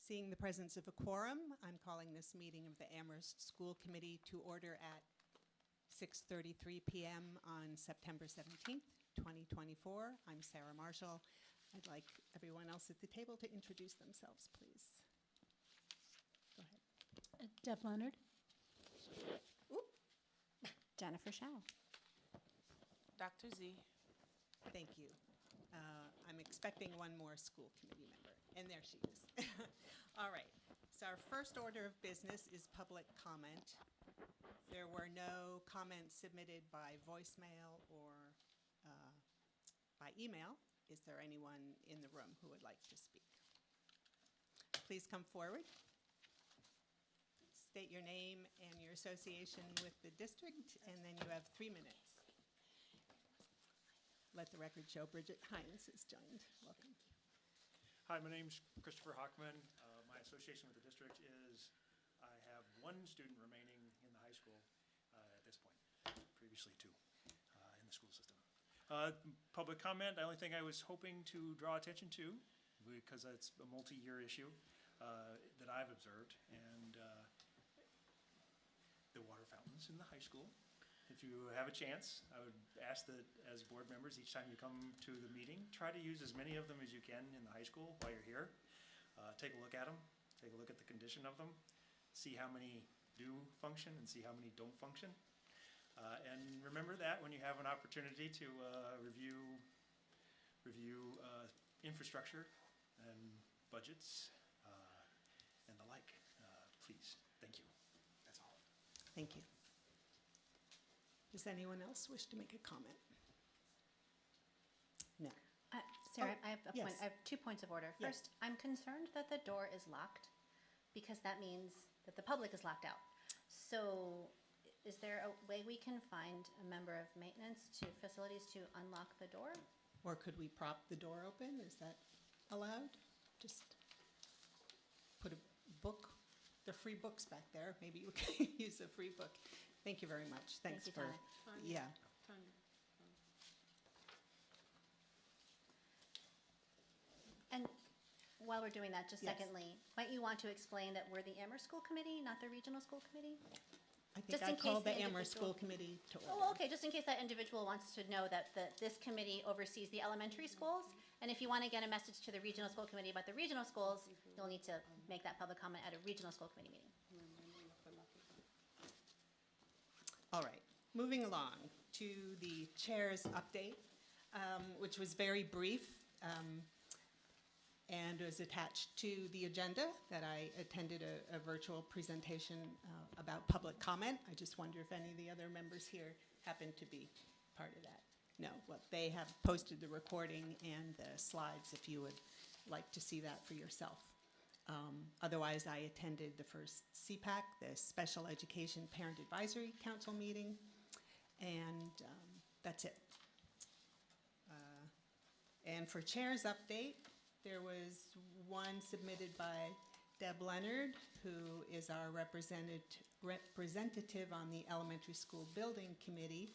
Seeing the presence of a quorum, I'm calling this meeting of the Amherst School Committee to order at 6:33 p.m. on September 17th, 2024. I'm Sarah Marshall. I'd like everyone else at the table to introduce themselves, please. Go ahead. Deb Leonard. Oop. Jennifer Shao. Dr. Z. Thank you. I'm expecting one more school committee member, and there she is. All right, so our first order of business is public comment. There were no comments submitted by voicemail or by email. Is there anyone in the room who would like to speak? Please come forward. State your name and your association with the district, and then you have 3 minutes. Let the record show Bridget Hines has joined. Welcome. Hi, my name's Christopher Hockman. My association with the district is I have one student remaining in the high school at this point, previously 2 in the school system. Public comment, the only thing I was hoping to draw attention to, because it's a multi-year issue that I've observed, and the water fountains in the high school. If you have a chance, I would ask that as board members, each time you come to the meeting, try to use as many of them as you can in the high school while you're here. Take a look at them, take a look at the condition of them, see how many do function and see how many don't function. And remember that when you have an opportunity to review infrastructure and budgets and the like. Please, thank you. That's all. Thank you. Does anyone else wish to make a comment? No. Sarah, Oh, I have a yes. point. I have 2 points of order. Yes. First, I'm concerned that the door is locked because that means that the public is locked out. So is there a way we can find a member of maintenance to facilities to unlock the door? Or could we prop the door open? Is that allowed? Just put a book, the free books back there. Maybe you can use a free book. Thank you very much. Thanks Thank you, for, Tanya. yeah. And while we're doing that, just Yes. secondly, might you want to explain that we're the Amherst School Committee, not the Regional School Committee? I think Just I in case called the the Amherst School individual- Committee to order. Oh, okay, just in case that individual wants to know that this committee oversees the elementary schools, and if you want to get a message to the regional school committee about the regional schools, you'll need to make that public comment at a regional school committee meeting. All right, moving along to the chair's update, which was very brief and was attached to the agenda that I attended a virtual presentation about public comment. I just wonder if any of the other members here happen to be part of that. No, well, they have posted the recording and the slides if you would like to see that for yourself. Otherwise, I attended the first CPAC, the Special Education Parent Advisory Council meeting, and that's it. And for chair's update, there was one submitted by Deb Leonard, who is our representative on the Elementary School Building Committee.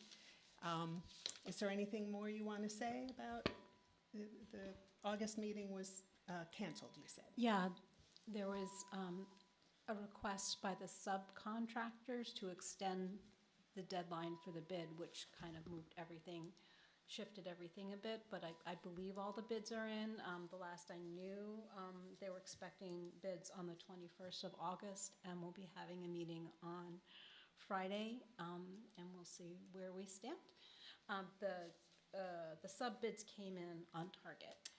Is there anything more you want to say about the August meeting was canceled, you said? Yeah, there was a request by the subcontractors to extend the deadline for the bid, which kind of moved everything, shifted everything a bit, but I believe all the bids are in. The last I knew, they were expecting bids on the 21st of August, and we'll be having a meeting on Friday, and we'll see where we stand. The sub bids came in on target.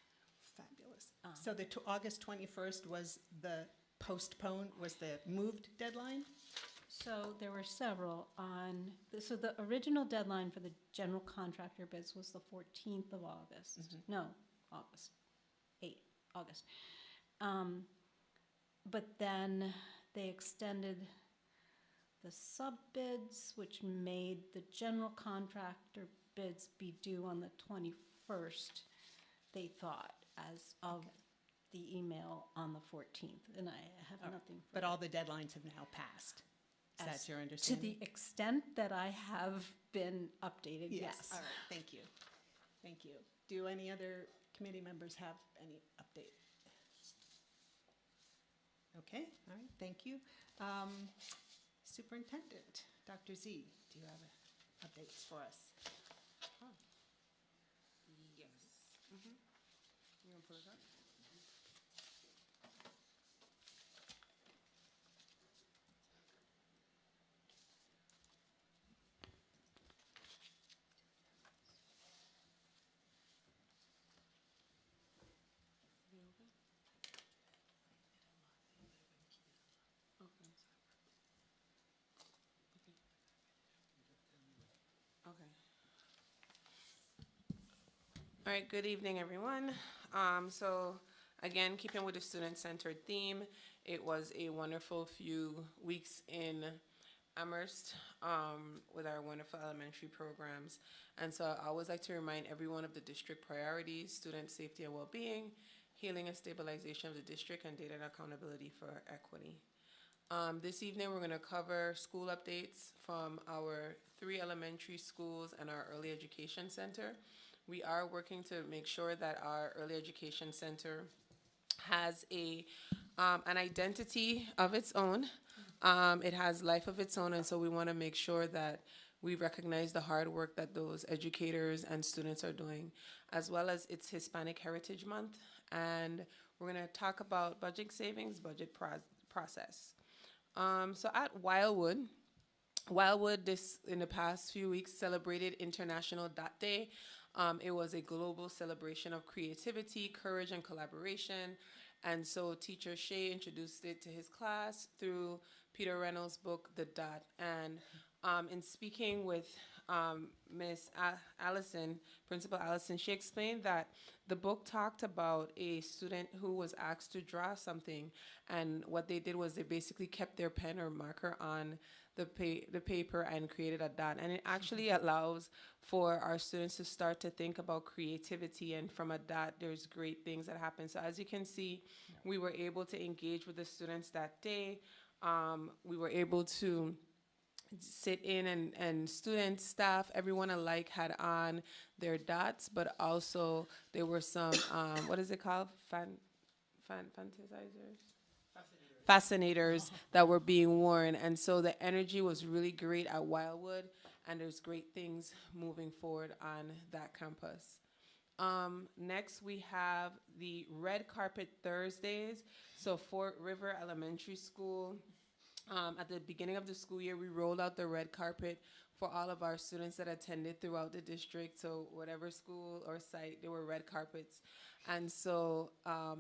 Fabulous. So the August 21st was the moved deadline? So there were several on, so the original deadline for the general contractor bids was the 14th of August. Mm-hmm. No, August, August. But then they extended the sub bids, which made the general contractor bids be due on the 21st, they thought, as of the email on the 14th. And I have nothing for But all the deadlines have now passed. Is that your understanding? To the extent that I have been updated, yes. All right, thank you. Thank you. Do any other committee members have any update? Okay, all right, thank you. Superintendent, Dr. Z, do you have updates for us? Yes. Mm-hmm. You want to pull it up? Is it open? Okay. Okay. All right, good evening, everyone. So again, keeping with the student-centered theme, it was a wonderful few weeks in Amherst with our wonderful elementary programs. And so I always like to remind everyone of the district priorities: student safety and well-being, healing and stabilization of the district, and data and accountability for equity. This evening, we're going to cover school updates from our 3 elementary schools and our early education center. We are working to make sure that our early education center has an identity of its own. It has life of its own, and so we want to make sure that we recognize the hard work that those educators and students are doing, as well as it's Hispanic Heritage Month, and we're going to talk about budget savings, budget process. So at Wildwood this in the past few weeks celebrated International Dot Day. It was a global celebration of creativity, courage, and collaboration. And so teacher Shay introduced it to his class through Peter Reynolds' book, The Dot. And in speaking with Miss Allison, Principal Allison, she explained that the book talked about a student who was asked to draw something, and what they did was they basically kept their pen or marker on the paper and created a dot. And it actually allows for our students to start to think about creativity, and from a dot, there's great things that happen. So as you can see, we were able to engage with the students that day. We were able to sit in, and students, staff, everyone alike had on their dots, but also there were some, what is it called? Fantasizers? Fascinators that were being worn. And so the energy was really great at Wildwood, and there's great things moving forward on that campus. Next, we have the Red Carpet Thursdays. So Fort River Elementary School, at the beginning of the school year, we rolled out the red carpet for all of our students that attended throughout the district. So whatever school or site, there were red carpets. And so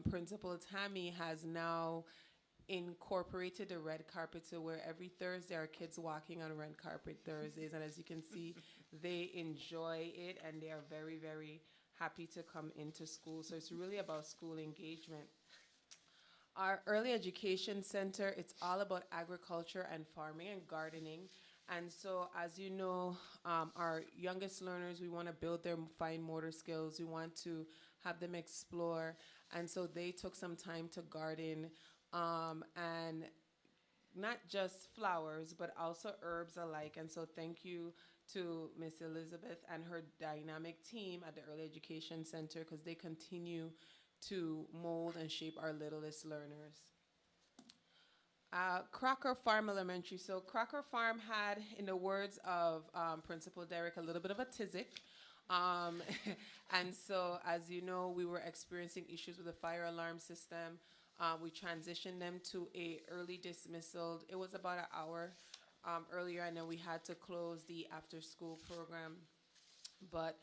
Principal Tammy has now incorporated the red carpet, so where every Thursday our kids walking on red carpet Thursdays. And as you can see, they enjoy it, and they are very, very happy to come into school. So it's really about school engagement. Our early education center, it's all about agriculture and farming and gardening. And so, as you know, our youngest learners, we want to build their fine motor skills. We want to have them explore. And so they took some time to garden, and not just flowers, but also herbs alike. And so thank you to Miss Elizabeth and her dynamic team at the Early Education Center, because they continue to mold and shape our littlest learners. Crocker Farm Elementary. So Crocker Farm had, in the words of Principal Derek, a little bit of a tizzy. And so, as you know, we were experiencing issues with the fire alarm system. We transitioned them to a early dismissal. It was about an hour earlier, and then we had to close the after-school program. But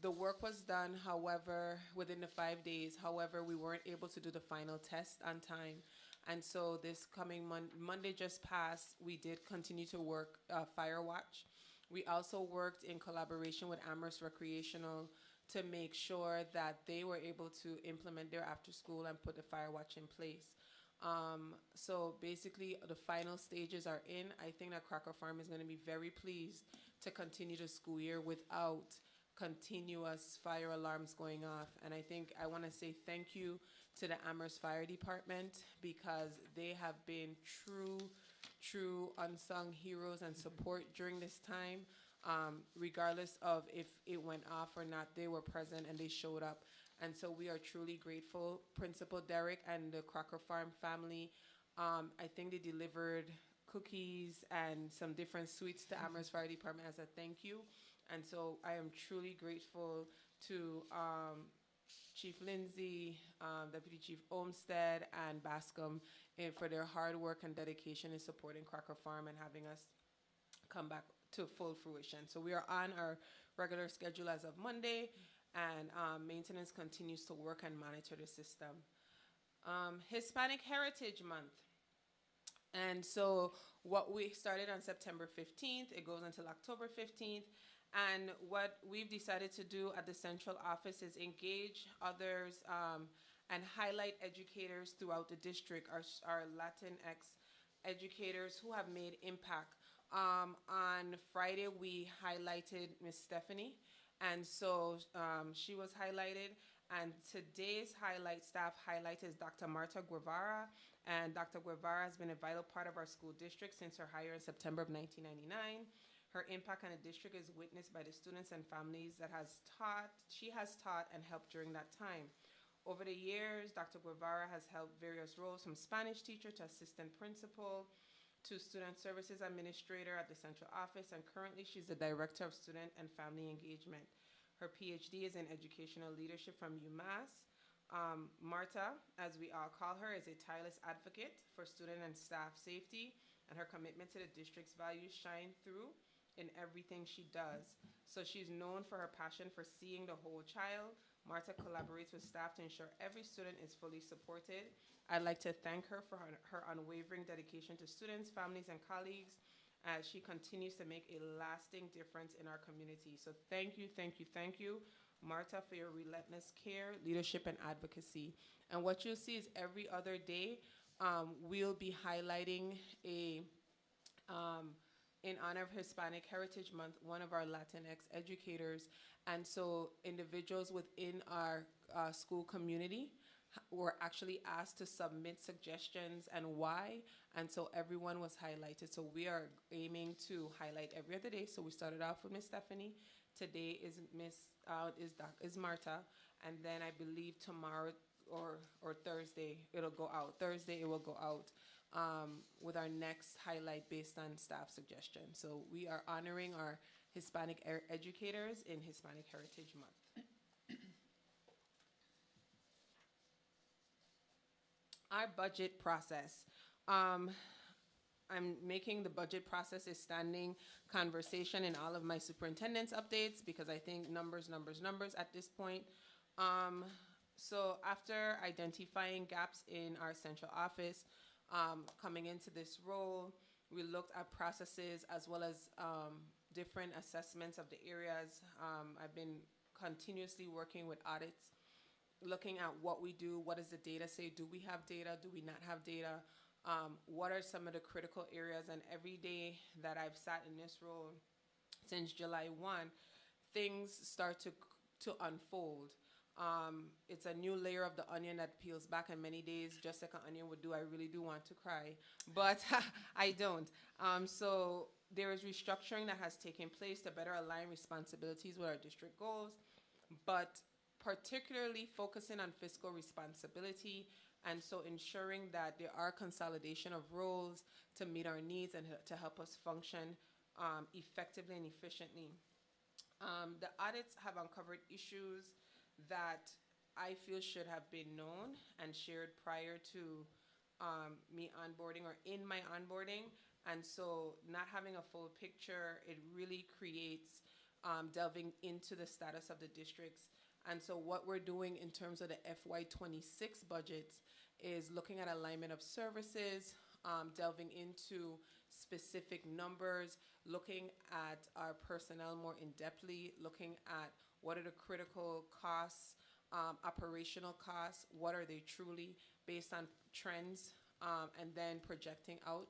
the work was done, however, within the 5 days. However, we weren't able to do the final test on time. And so this coming Monday just passed, we did continue to work Fire Watch. We also worked in collaboration with Amherst Recreational to make sure that they were able to implement their after school and put the Fire Watch in place. So basically, the final stages are in. I think that Crocker Farm is going to be very pleased to continue the school year without continuous fire alarms going off. And I think I want to say thank you to the Amherst Fire Department, because they have been true unsung heroes and support during this time. Regardless of if it went off or not, they were present and they showed up. And so we are truly grateful. Principal Derek and the Crocker Farm family, I think they delivered cookies and some different sweets to Amherst Fire Department as a thank you. And so I am truly grateful to Chief Lindsay, Deputy Chief Olmsted, and Bascom for their hard work and dedication in supporting Crocker Farm and having us come back to full fruition. So we are on our regular schedule as of Monday, and maintenance continues to work and monitor the system. Hispanic Heritage Month. And so what we started on September 15th, it goes until October 15th. And what we've decided to do at the central office is engage others and highlight educators throughout the district, our Latinx educators who have made impact. On Friday, we highlighted Miss Stephanie, and so she was highlighted. And today's staff highlight is Dr. Marta Guevara, and Dr. Guevara has been a vital part of our school district since her hire in September of 1999. Her impact on the district is witnessed by the students and families that she has taught and helped during that time. Over the years, Dr. Guevara has held various roles from Spanish teacher to assistant principal to student services administrator at the central office, and currently she's the director of student and family engagement. Her PhD is in educational leadership from UMass. Marta, as we all call her, is a tireless advocate for student and staff safety, and her commitment to the district's values shine through in everything she does. So she's known for her passion for seeing the whole child. Marta collaborates with staff to ensure every student is fully supported. I'd like to thank her for her unwavering dedication to students, families, and colleagues as she continues to make a lasting difference in our community. So thank you, thank you, thank you, Marta, for your relentless care, leadership, and advocacy. And what you'll see is every other day, we'll be highlighting in honor of Hispanic Heritage Month, one of our Latinx educators. And so individuals within our school community were actually asked to submit suggestions and why. And so everyone was highlighted. So we are aiming to highlight every other day. So we started off with Miss Stephanie. Today is Marta. And then I believe tomorrow or Thursday it'll go out. Thursday it will go out. With our next highlight based on staff suggestion. So we are honoring our Hispanic educators in Hispanic Heritage Month. Our budget process. I'm making the budget process a standing conversation in all of my superintendent's updates because I think numbers at this point. So after identifying gaps in our central office, coming into this role, we looked at processes as well as different assessments of the areas. I've been continuously working with audits, looking at what we do, what does the data say, do we have data, do we not have data, what are some of the critical areas, and every day that I've sat in this role since July 1, things start to unfold. It's a new layer of the onion that peels back, and many days, just like an onion would do, I really do want to cry, but I don't. So there is restructuring that has taken place to better align responsibilities with our district goals, but particularly focusing on fiscal responsibility, and so ensuring that there are consolidation of roles to meet our needs and to help us function effectively and efficiently. The audits have uncovered issues that I feel should have been known and shared prior to me onboarding or in my onboarding. And so not having a full picture, it really creates delving into the status of the districts. And so what we're doing in terms of the FY26 budgets is looking at alignment of services, delving into specific numbers, looking at our personnel more in-depthly, looking at what are the critical costs, operational costs, what are they truly based on trends, and then projecting out.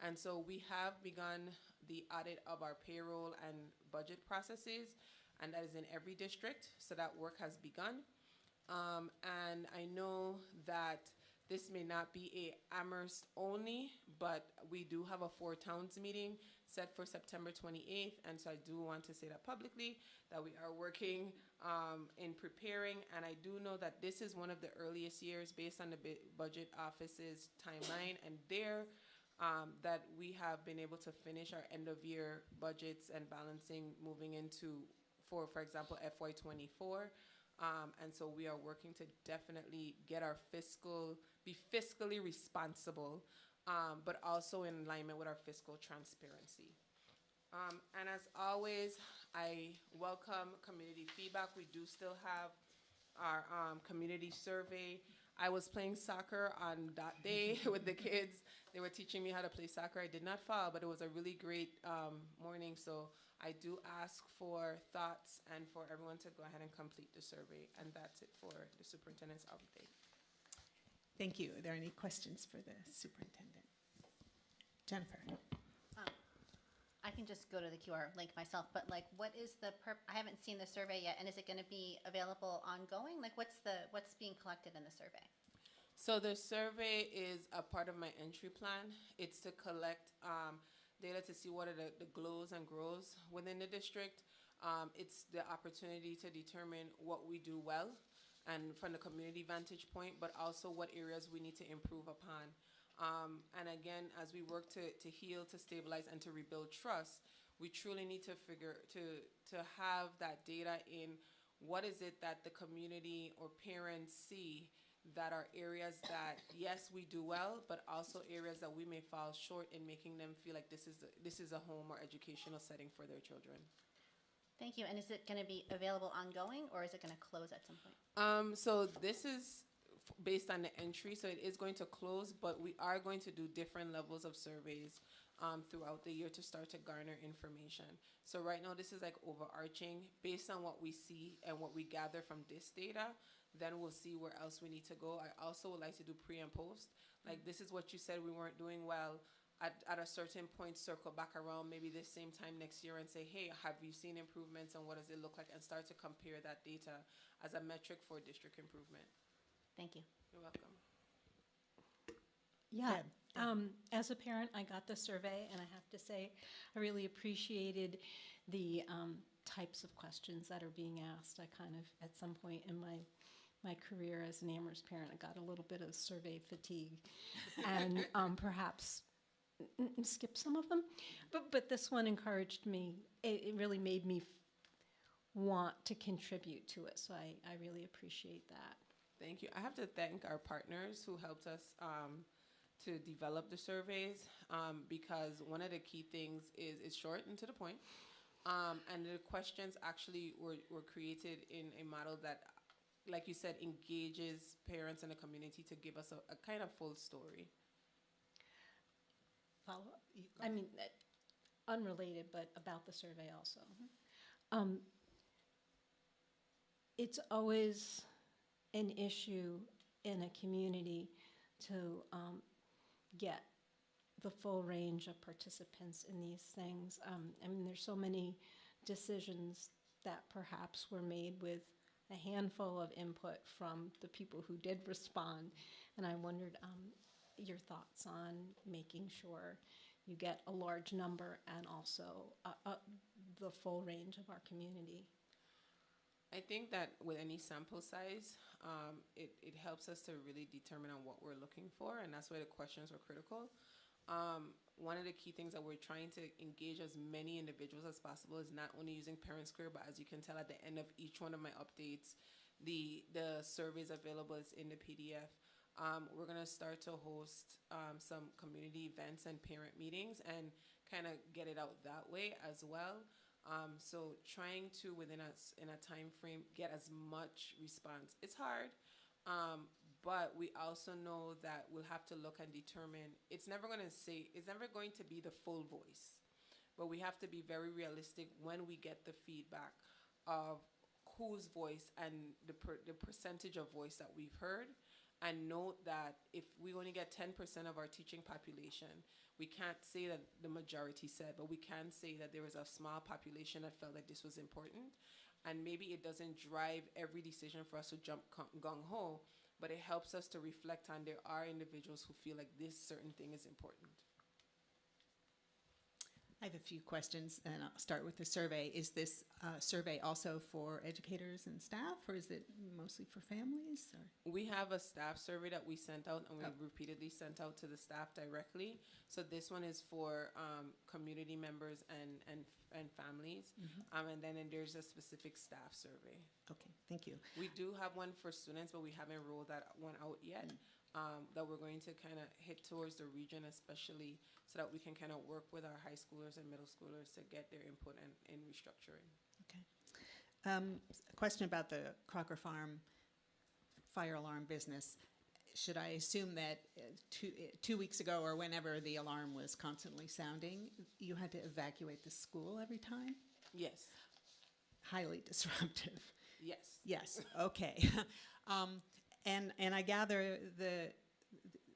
And so we have begun the audit of our payroll and budget processes, and that is in every district, so that work has begun. And I know that this may not be a Amherst only, but we do have a Four Towns meeting set for September 28th, and so I do want to say that publicly, that we are working in preparing, and I do know that this is one of the earliest years based on the budget office's timeline, and that we have been able to finish our end of year budgets and balancing moving into, for example, FY24. And so we are working to definitely get our be fiscally responsible, but also in alignment with our fiscal transparency. And as always, I welcome community feedback. We do still have our community survey. I was playing soccer on that day with the kids. They were teaching me how to play soccer. I did not fall, but it was a really great morning. So I do ask for thoughts and for everyone to go ahead and complete the survey. And that's it for the superintendent's update. Thank you. Are there any questions for the superintendent? Jennifer? I can just go to the QR link myself, but like, what is the I haven't seen the survey yet, and is it going to be available ongoing? Like, what's being collected in the survey? So the survey is a part of my entry plan. It's to collect data to see what are the glows and grows within the district. It's the opportunity to determine what we do well and from the community vantage point, but also what areas we need to improve upon. And again, as we work to heal, to stabilize, and to rebuild trust, we truly need to have that data in what is it that the community or parents see that are areas that, yes, we do well, but also areas that we may fall short in making them feel like this is a home or educational setting for their children. Thank you. And is it going to be available ongoing, or is it going to close at some point? So this is based on the entry, so it is going to close, but we are going to do different levels of surveys throughout the year to start to garner information. So right now, this is like overarching. Based on what we see and what we gather from this data, then we'll see where else we need to go. I also would like to do pre and post. Like, this is what you said we weren't doing well. At a certain point, circle back around maybe this same time next year and say, hey, have you seen improvements and what does it look like? And start to compare that data as a metric for district improvement. Thank you. You're welcome. Yeah. As a parent, I got the survey, and I have to say, I really appreciated the types of questions that are being asked. I kind of, at some point in my career as an Amherst parent, I got a little bit of survey fatigue, and perhaps skip some of them. But this one encouraged me. It really made me want to contribute to it. So I really appreciate that. Thank you. I have to thank our partners who helped us to develop the surveys because one of the key things is it's short and to the point. And the questions actually were created in a model that, like you said, engages parents and the community to give us a kind of full story. Follow up? I mean, unrelated, but about the survey also. It's always an issue in a community to get the full range of participants in these things. I mean, there's so many decisions that perhaps were made with a handful of input from the people who did respond. And I wondered your thoughts on making sure you get a large number and also the full range of our community. I think that with any sample size, it helps us to really determine on what we're looking for, and that's why the questions were critical. One of the key things that we're trying to engage as many individuals as possible is not only using Parent Square, but as you can tell at the end of each one of my updates, the surveys available is in the PDF. We're going to start to host some community events and parent meetings and kind of get it out that way as well. So trying to, within in a time frame, get as much response. It's hard, but we also know that we'll have to look and determine, it's never going to be the full voice, but we have to be very realistic when we get the feedback of whose voice and the percentage of voice that we've heard, and note that if we only get 10% of our teaching population, we can't say that the majority said, but we can say that there was a small population that felt like this was important. And maybe it doesn't drive every decision for us to jump gung-ho, but it helps us to reflect on there are individuals who feel like this certain thing is important. I have a few questions, and I'll start with the survey. Is this survey also for educators and staff, or is it mostly for families? Or? We have a staff survey that we sent out, and we Oh. repeatedly sent out to the staff directly. So this one is for community members and families, and then there's a specific staff survey. Okay, thank you. We do have one for students, but we haven't rolled that one out yet. That we're going to kind of hit towards the region, especially so that we can kind of work with our high schoolers and middle schoolers to get their input in restructuring. Okay. A question about the Crocker Farm fire alarm business. Should I assume that 2 weeks ago or whenever the alarm was constantly sounding, you had to evacuate the school every time? Yes. Highly disruptive. Yes. Yes, okay. And I gather the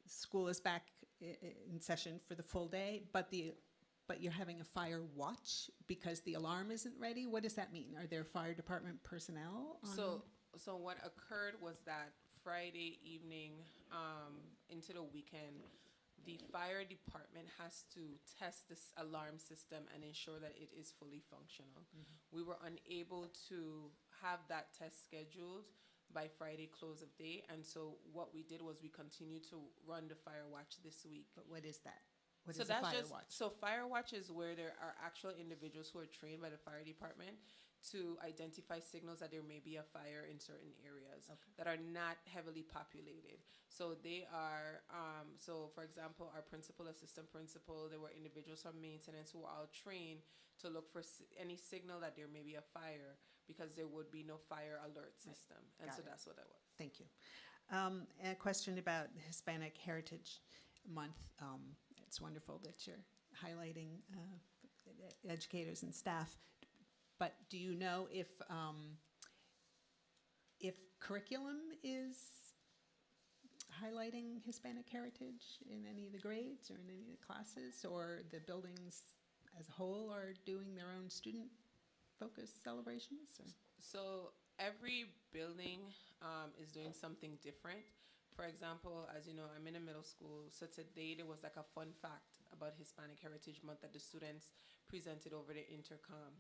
school is back in session for the full day, but you're having a fire watch because the alarm isn't ready? What does that mean? Are there fire department personnel on? So what occurred was that Friday evening into the weekend, the fire department has to test this alarm system and ensure that it is fully functional. We were unable to have that test scheduled by Friday close of day, and so what we did was we continued to run the fire watch this week. But what is that? What So is a that's fire just watch? so fire watch is where there are actual individuals who are trained by the fire department to identify signals that there may be a fire in certain areas that are not heavily populated. So they are, so for example, our principal, assistant principal, there were individuals from maintenance who were all trained to look for any signal that there may be a fire because there would be no fire alert system. And Got so it. that's what that was. Thank you. And a question about Hispanic Heritage Month. It's wonderful that you're highlighting educators and staff. But do you know if curriculum is highlighting Hispanic heritage in any of the grades or in any of the classes, or the buildings as a whole are doing their own student-focused celebrations? Or? So every building is doing something different. For example, as you know, I'm in a middle school, so today there was like a fun fact about Hispanic Heritage Month that the students presented over the intercom.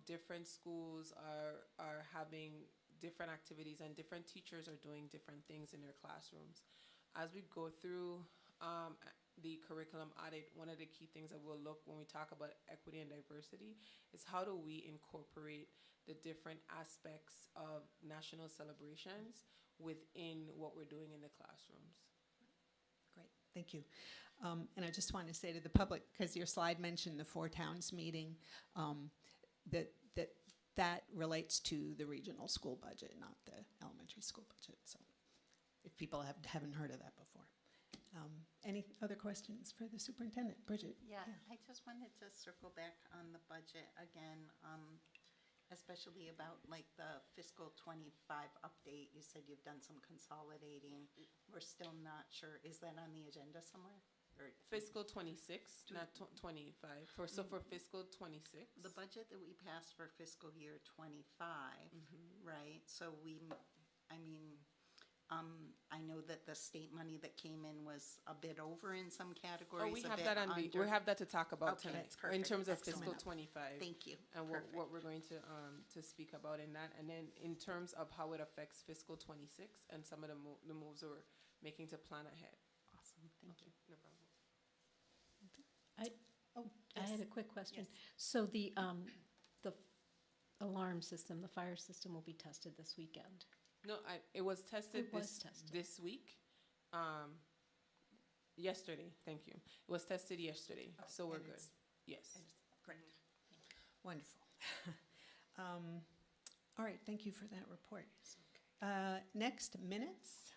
Different schools are having different activities, and different teachers are doing different things in their classrooms. As we go through the curriculum audit, one of the key things that we'll look when we talk about equity and diversity is how do we incorporate the different aspects of national celebrations within what we're doing in the classrooms. Great, thank you. And I just want to say to the public, because your slide mentioned the Four Towns meeting, that relates to the regional school budget, not the elementary school budget. So if people haven't heard of that before. Any other questions for the superintendent? Bridget? Yeah, I just wanted to circle back on the budget again, especially about like the fiscal 25 update. You said you've done some consolidating. We're still not sure. Is that on the agenda somewhere? Or Fiscal 26, not 25. For fiscal 26. the budget that we passed for fiscal year 25, right? So I know that the state money that came in was a bit over in some categories. Oh, we a have bit that under. we have that to talk about Okay, tonight perfect. in terms of That's fiscal coming 25. Thank you. And Perfect. what we're going to speak about in that, and then in terms of how it affects fiscal 26 and some of the moves we're making to plan ahead. Awesome, thank you. No problem. I had a quick question. Yes. So the alarm system, the fire system will be tested this weekend. No, it was tested It was tested. this week. Yesterday, thank you. It was tested yesterday, so we're and good. it's- Yes. Great. Wonderful. All right, thank you for that report. Next, minutes.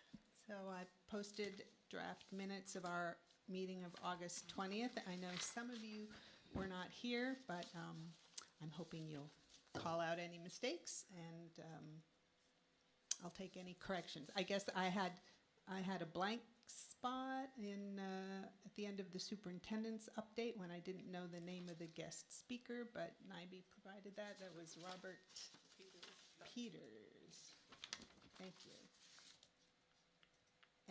So I posted draft minutes of our meeting of August 20th. I know some of you were not here, but I'm hoping you'll call out any mistakes, and I'll take any corrections. I guess I had a blank spot at the end of the superintendent's update when I didn't know the name of the guest speaker, but NIBE provided that. That was Robert Peters. Thank you.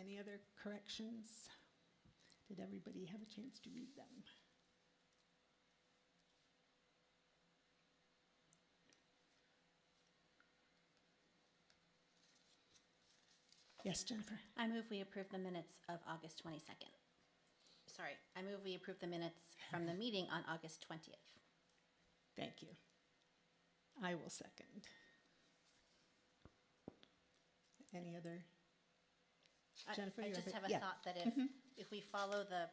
Any other corrections? Did everybody have a chance to read them? Yes, Jennifer. I move we approve the minutes of August 22nd. Sorry, I move we approve the minutes from the meeting on August 20th. Thank you. I will second. Any other? Jennifer, I you just have have it? a Yeah. thought that if we follow the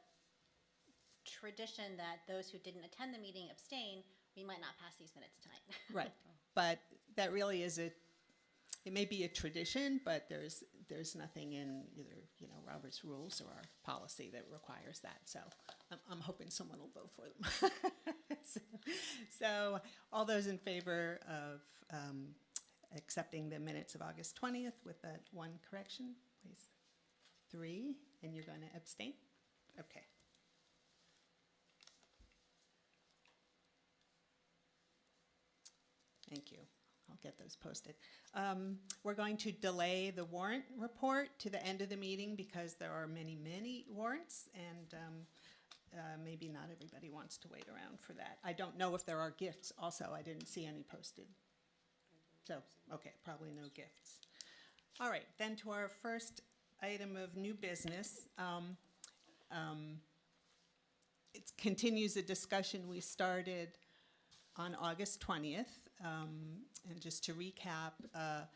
tradition that those who didn't attend the meeting abstain, we might not pass these minutes tonight. Right, but that really is it may be a tradition, but there's nothing in either, Robert's rules or our policy that requires that. So I'm hoping someone will vote for them. So all those in favor of accepting the minutes of August 20th with that one correction, please. 3, and you're going to abstain? Okay. Thank you. I'll get those posted. We're going to delay the warrant report to the end of the meeting because there are many, many warrants, and maybe not everybody wants to wait around for that. I don't know if there are gifts also. I didn't see any posted. So, okay, probably no gifts. All right, then to our first item of new business. It continues a discussion we started on August 20th. And just to recap, a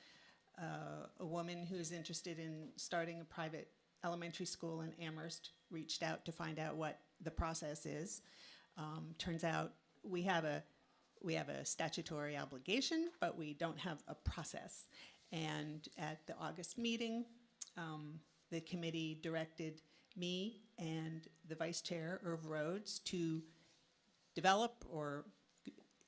woman who's interested in starting a private elementary school in Amherst reached out to find out what the process is. Turns out we have a statutory obligation, but we don't have a process. And at the August meeting, the committee directed me and the vice chair, Irv Rhodes, to develop, or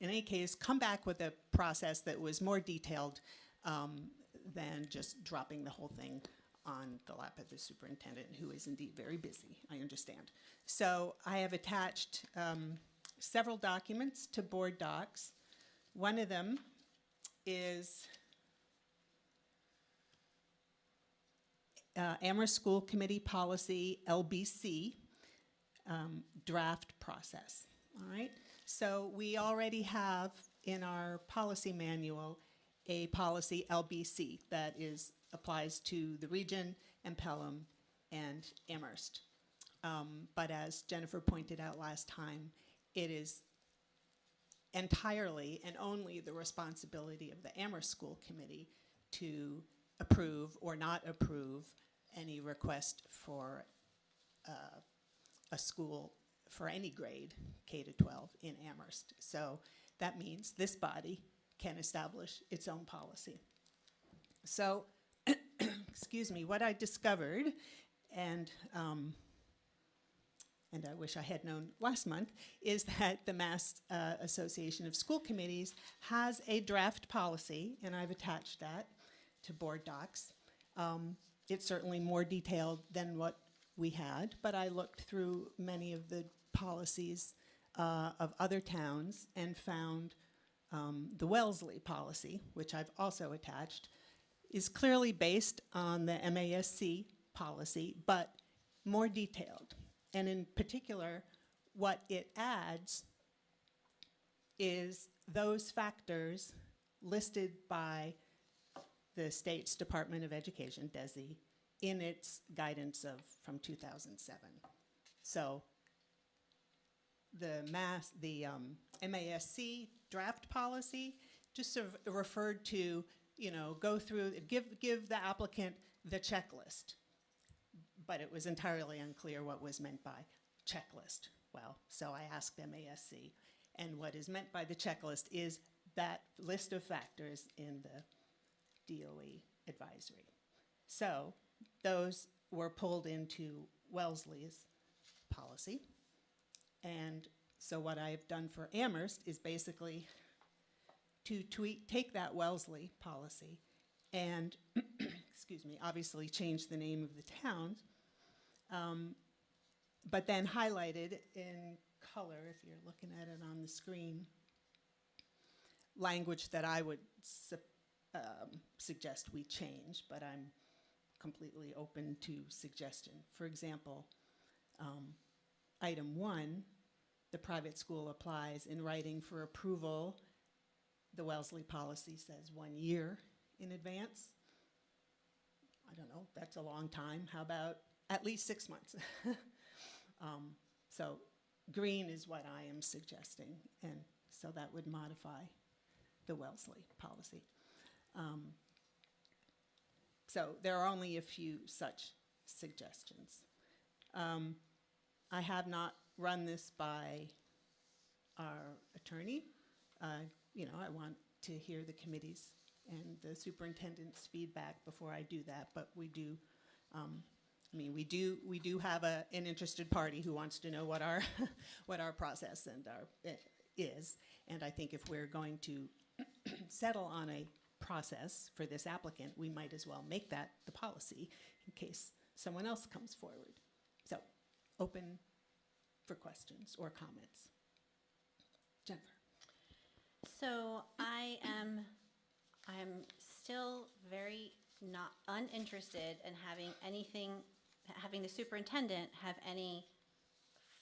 in any case, come back with a process that was more detailed than just dropping the whole thing on the lap of the superintendent, who is indeed very busy, I understand. So I have attached several documents to board docs. One of them is Amherst School Committee Policy, LBC, draft process, all right? So we already have in our policy manual a policy LBC that applies to the region and Pelham and Amherst. But as Jennifer pointed out last time, it is entirely and only the responsibility of the Amherst School Committee to approve or not approve any request for a school for any grade, K to 12, in Amherst. So that means this body can establish its own policy. So, excuse me, what I discovered, and I wish I had known last month, is that the Mass Association of School Committees has a draft policy, and I've attached that to board docs. It's certainly more detailed than what we had, but I looked through many of the policies of other towns and found the Wellesley policy, which I've also attached, is clearly based on the MASC policy, but more detailed. And in particular, what it adds is those factors listed by the state's Department of Education, DESE, in its guidance from 2007. So the MASC draft policy just sort of referred to, go through, give the applicant the checklist. But it was entirely unclear what was meant by checklist. Well, so I asked MASC, and what is meant by the checklist is that list of factors in the DOE advisory. So those were pulled into Wellesley's policy. And so what I've done for Amherst is basically to take that Wellesley policy and, excuse me, obviously change the name of the town, but then highlighted in color, if you're looking at it on the screen, language that I would suggest we change, but I'm completely open to suggestion. For example, item 1, the private school applies in writing for approval. The Wellesley policy says 1 year in advance. I don't know, that's a long time. How about at least 6 months? So green is what I am suggesting, and so that would modify the Wellesley policy. So there are only a few such suggestions. I have not run this by our attorney. You know, I want to hear the committee's and the superintendent's feedback before I do that, but we do, we do have an interested party who wants to know what our what our process and is, and I think if we're going to settle on a process for this applicant, we might as well make that the policy in case someone else comes forward. So, open for questions or comments. Jennifer. So I am still very not uninterested in having the superintendent have any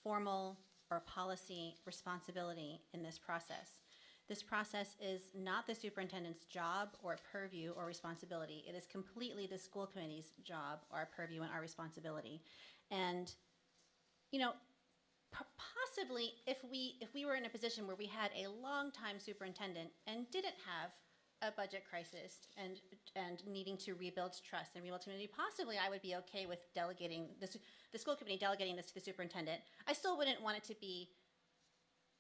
formal or policy responsibility in this process. This process is not the superintendent's job or purview or responsibility. It is completely the school committee's job, our purview, and our responsibility. And, you know, possibly if we were in a position where we had a long-time superintendent and didn't have a budget crisis and needing to rebuild trust and rebuild community, possibly I would be okay with delegating the school committee delegating this to the superintendent. I still wouldn't want it to be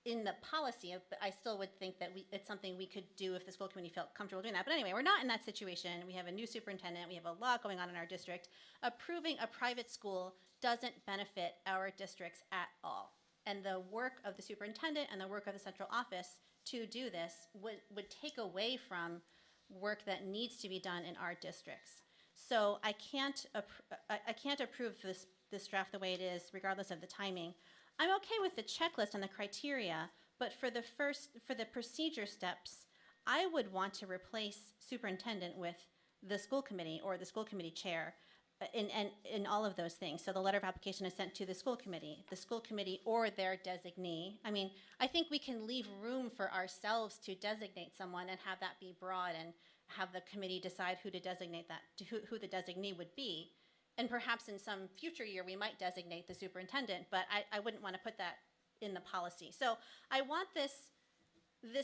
in the policy, but I still would think that it's something we could do if the school committee felt comfortable doing that. But anyway, we're not in that situation. We have a new superintendent. We have a lot going on in our district. Approving a private school doesn't benefit our districts at all. And the work of the superintendent and the work of the central office to do this would take away from work that needs to be done in our districts. So I can't approve this draft the way it is, regardless of the timing. I'm okay with the checklist and the criteria, but for the procedure steps, I would want to replace superintendent with the school committee or the school committee chair in all of those things. So the letter of application is sent to the school committee or their designee. I mean, I think we can leave room for ourselves to designate someone and have that be broad and have the committee decide who to designate that, who the designee would be. And perhaps in some future year, we might designate the superintendent, but I wouldn't want to put that in the policy. So I want this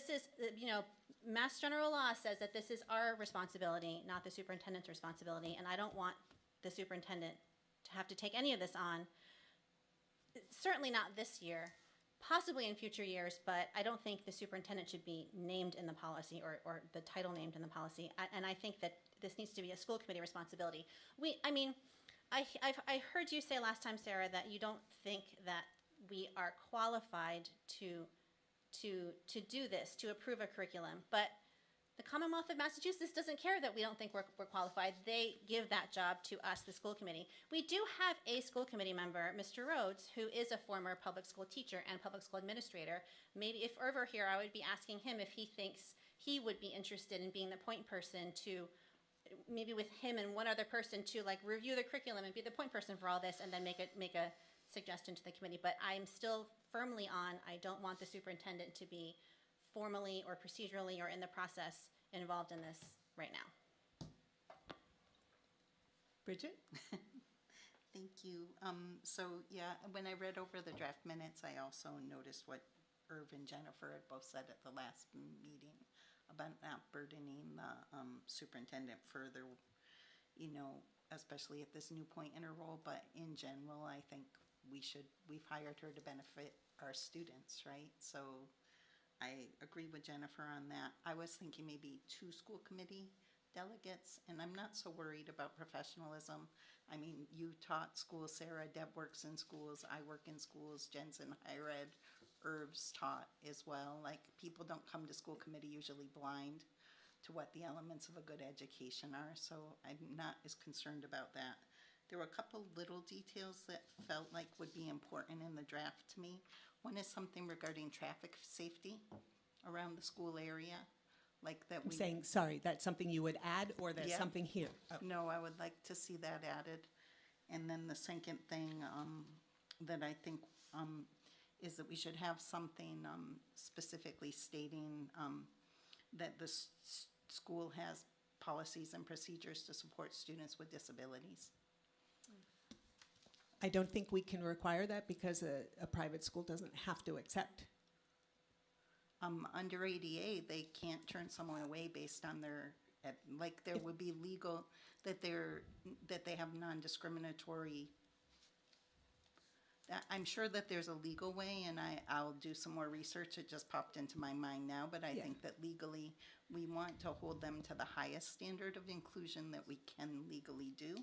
is, you know, Mass General Law says that this is our responsibility, not the superintendent's responsibility, and I don't want the superintendent to have to take any of this on. Certainly not this year, possibly in future years, but I don't think the superintendent should be named in the policy or the title named in the policy. And I think that this needs to be a school committee responsibility. I heard you say last time, Sarah, that you don't think that we are qualified to do this, to approve a curriculum. But the Commonwealth of Massachusetts doesn't care that we don't think we're qualified. They give that job to us, the school committee. We do have a school committee member, Mr. Rhodes, who is a former public school teacher and public school administrator. Maybe if Irv were here, I would be asking him if he thinks he would be interested in being the point person to, maybe with him and one other person, to like review the curriculum and be the point person for all this and then make a suggestion to the committee. But I'm still firmly on, I don't want the superintendent to be formally or procedurally or in the process involved in this right now. Bridget? Thank you. So yeah, when I read over the draft minutes, I also noticed what Irv and Jennifer had both said at the last meeting about not burdening the superintendent further, you know, especially at this new point in her role. But in general, I think we've hired her to benefit our students, right? So I agree with Jennifer on that. I was thinking maybe 2 school committee delegates, and I'm not so worried about professionalism. I mean, you taught schools, Sarah, Deb works in schools, I work in schools, Jen's in higher ed, Irv's taught as well. Like, people don't come to school committee usually blind to what the elements of a good education are, so I'm not as concerned about that. There were a couple little details that felt like would be important in the draft to me. One is something regarding traffic safety around the school area. like that I'm we. saying, sorry, that's something you would add, or that's Yeah. something here? Oh, No, I would like to see that added. And then the second thing that I think is that we should have something specifically stating that the school has policies and procedures to support students with disabilities. I don't think we can require that because a private school doesn't have to accept. Under ADA, they can't turn someone away based on their, like there would be legal, that they have non-discriminatory. I'm sure that there's a legal way, and I'll do some more research. It just popped into my mind now, but I Yeah. think that legally, we want to hold them to the highest standard of inclusion that we can legally do.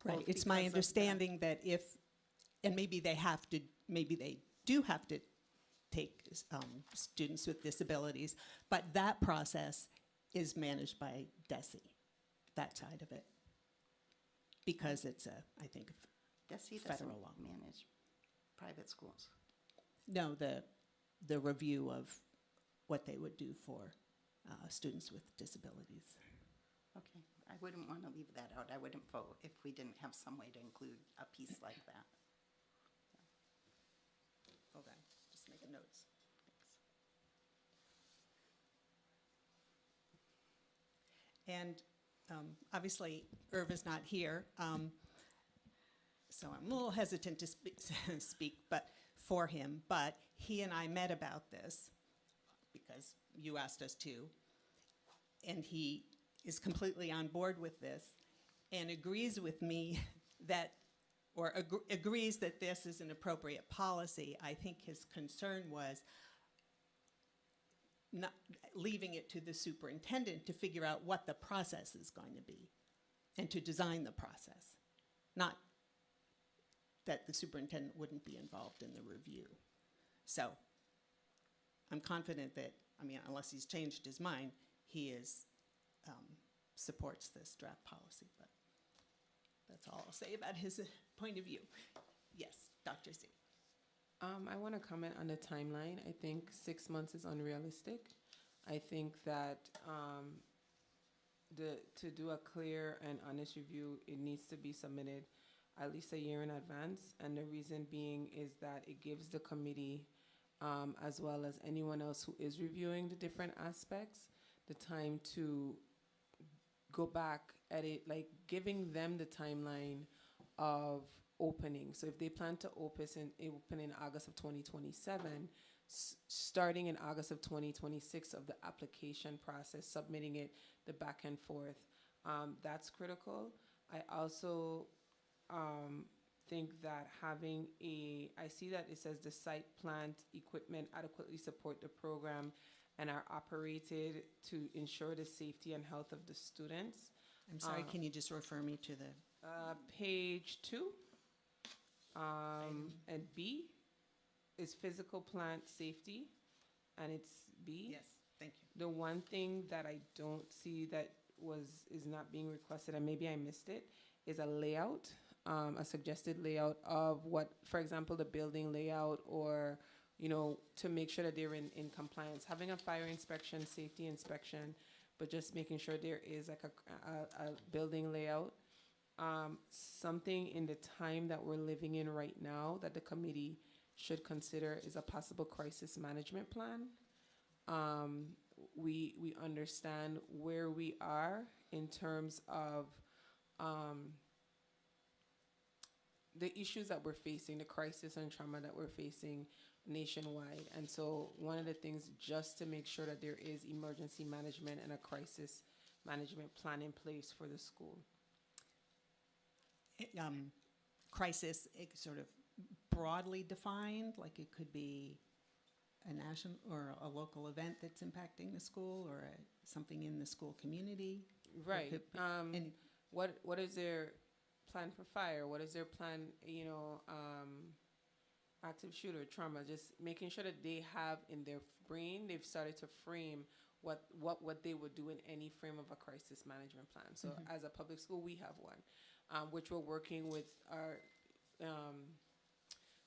Right, both it's my because of the- understanding that if, and maybe they do have to take students with disabilities, but that process is managed by DESE, that side of it. Because it's I think, DESE federal doesn't law. manage private schools. no, the review of what they would do for students with disabilities. Okay, I wouldn't want to leave that out. I wouldn't vote if we didn't have some way to include a piece like that. Hold on, just making notes. And obviously, Irv is not here, so I'm a little hesitant to speak but for him. But he and I met about this because you asked us to, and he is completely on board with this and agrees with me that, or agrees that this is an appropriate policy. I think his concern was not leaving it to the superintendent to figure out what the process is going to be and to design the process, not that the superintendent wouldn't be involved in the review. So I'm confident that, I mean, unless he's changed his mind, he supports this draft policy, but that's all I'll say about his point of view. Yes, Dr. Z. I want to comment on the timeline. I think 6 months is unrealistic. I think that to do a clear and honest review, it needs to be submitted at least a year in advance. And the reason being is that it gives the committee, as well as anyone else who is reviewing the different aspects, the time to go back at it, like giving them the timeline of opening. So if they plan to open in August of 2027, starting in August of 2026 of the application process, submitting it, the back and forth, that's critical. I also think that having I see that it says the site plant equipment adequately support the program and are operated to ensure the safety and health of the students. I'm sorry, can you just refer me to the, Page 2, and B is physical plant safety, and it's B. yes, thank you. The one thing that I don't see that is not being requested, and maybe I missed it, is a layout, a suggested layout of what, for example, the building layout, or to make sure that they're in compliance. Having a fire inspection, safety inspection, but just making sure there is like a building layout. Something in the time that we're living in right now that the committee should consider is a possible crisis management plan. We understand where we are in terms of the issues that we're facing, the crisis and trauma that we're facing nationwide. And so one of the things, just to make sure that there is emergency management and a crisis management plan in place for the school. Crisis, sort of broadly defined, like it could be a national or a local event that's impacting the school, or something in the school community. Right. And What is their plan for fire? What is their plan, active shooter, trauma? Just making sure that they have in their brain, they've started to frame what they would do in any frame of a crisis management plan. So as a public school, we have one, which we're working with our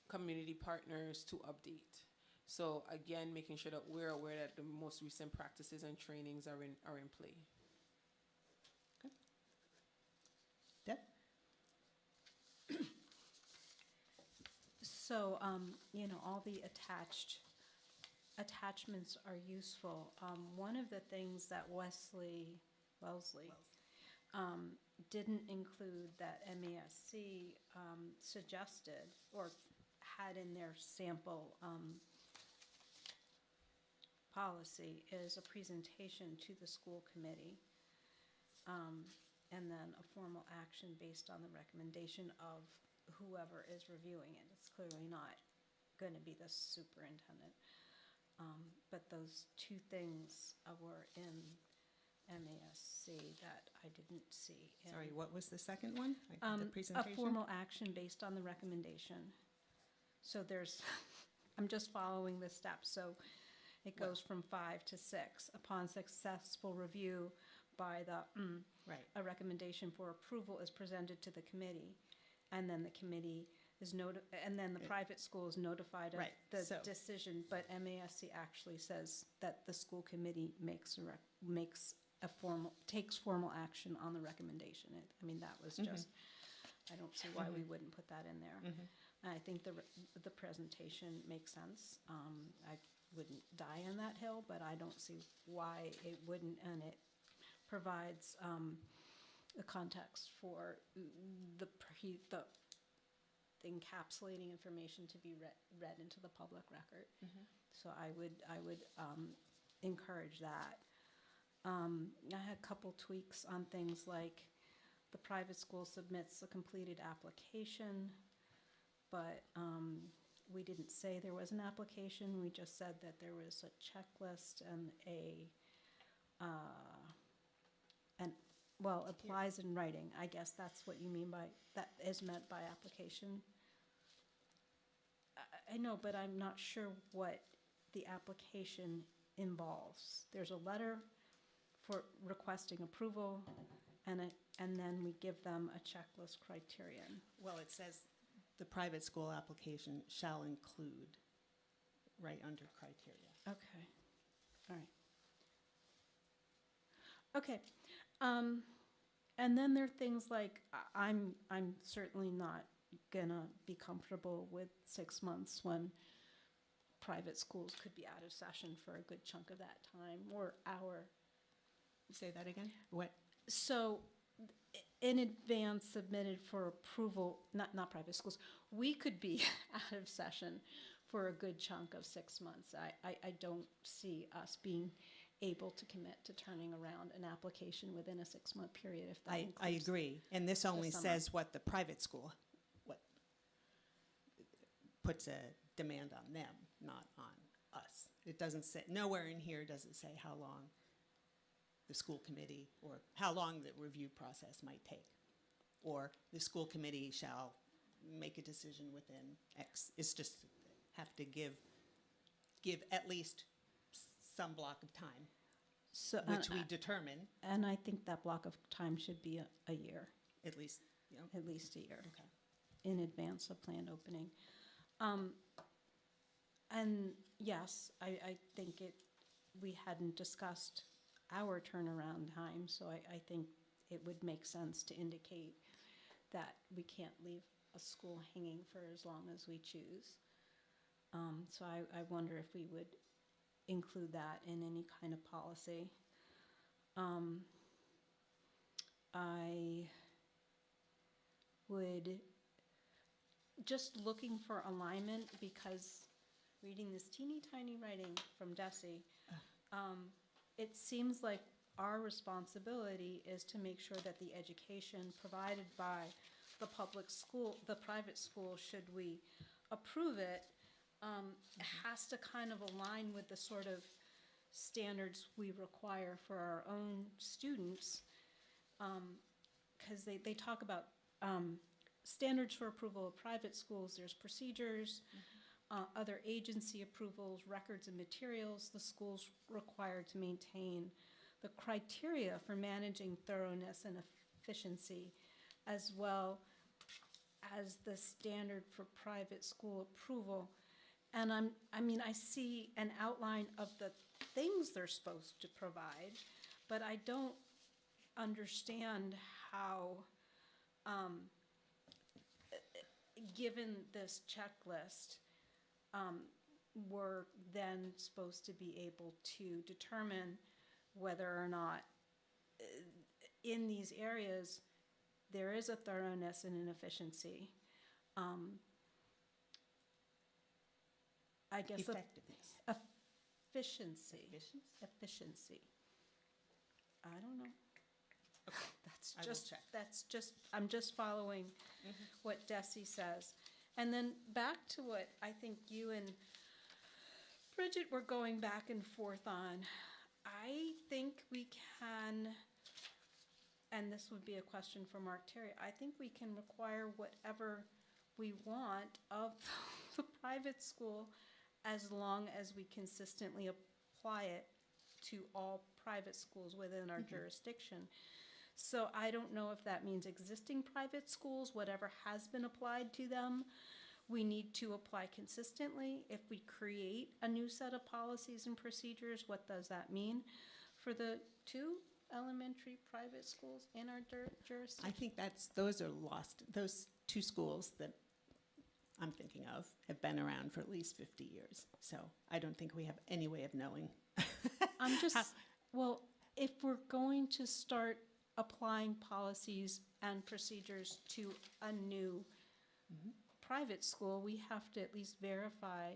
community partners to update. So again, making sure that we're aware that the most recent practices and trainings are in play. Deb? So, all the attachments are useful. One of the things that Wellesley didn't include that MASC suggested or had in their sample policy is a presentation to the school committee, and then a formal action based on the recommendation of whoever is reviewing it. It's clearly not going to be the superintendent. But those two things were in MASC that I didn't see. Sorry, what was the second one? The A presentation? formal action based on the recommendation. So there's, I'm just following the steps. So it goes from 5 to 6. Upon successful review by the, Right. a recommendation for approval is presented to the committee. And then the committee is and then the private school is notified of Right, the so- decision. But MASC actually says that the school committee takes formal action on the recommendation. That was just, I don't see why we wouldn't put that in there. And I think the presentation makes sense. I wouldn't die on that hill, but I don't see why it wouldn't, and it provides a context for the encapsulating information to be read into the public record. So I would encourage that. I had a couple tweaks on things like the private school submits a completed application, but we didn't say there was an application. We just said that there was a checklist and applies in writing. I guess that's what you mean by, that is meant by application. I know, but I'm not sure what the application involves. There's a letter for requesting approval, and then we give them a checklist criterion. Well, it says the private school application shall include, right under criteria. Okay, all right. Okay, and then there are things like, I'm certainly not gonna be comfortable with 6 months when private schools could be out of session for a good chunk of that time, or our. Say that again? What? So, in advance submitted for approval, not private schools, we could be out of session for a good chunk of 6 months. I don't see us being able to commit to turning around an application within a 6-month period if that I includes. agree, and this only summer. says what the private school, what puts a demand on them, not on us. It doesn't say, nowhere in here does it say how long the school committee, or how long the review process might take, or the school committee shall make a decision within X. It's just have to give at least some block of time, So, which we determine, and I think that block of time should be a year, at least, at least a year. Okay. In advance of planned opening. And yes, I think we hadn't discussed our turnaround time, so I think it would make sense to indicate that we can't leave a school hanging for as long as we choose. So I wonder if we would include that in any kind of policy. I would, just looking for alignment, because reading this teeny tiny writing from Desi, it seems like our responsibility is to make sure that the education provided by the public school, the private school, should we approve it, has to kind of align with the sort of standards we require for our own students, because they talk about standards for approval of private schools. There's procedures, other agency approvals, records and materials the school's required to maintain, the criteria for managing thoroughness and efficiency, as well as the standard for private school approval. And I mean, I see an outline of the things they're supposed to provide, but I don't understand how, given this checklist, we're then supposed to be able to determine whether or not in these areas there is a thoroughness and an efficiency. I guess Effectiveness. efficiency. Efficiency? Efficiency. I don't know. I will check. I'm just following what Desi says. And then back to what I think you and Bridget were going back and forth on. I think we can, and this would be a question for Mark Terry, I think we can require whatever we want of the private school as long as we consistently apply it to all private schools within our jurisdiction. So I don't know if that means existing private schools, whatever has been applied to them, we need to apply consistently. If we create a new set of policies and procedures, what does that mean for the 2 elementary private schools in our jurisdiction? I think those are lost. Those 2 schools that I'm thinking of have been around for at least 50 years. So I don't think we have any way of knowing. I'm just, well, if we're going to start applying policies and procedures to a new private school, we have to at least verify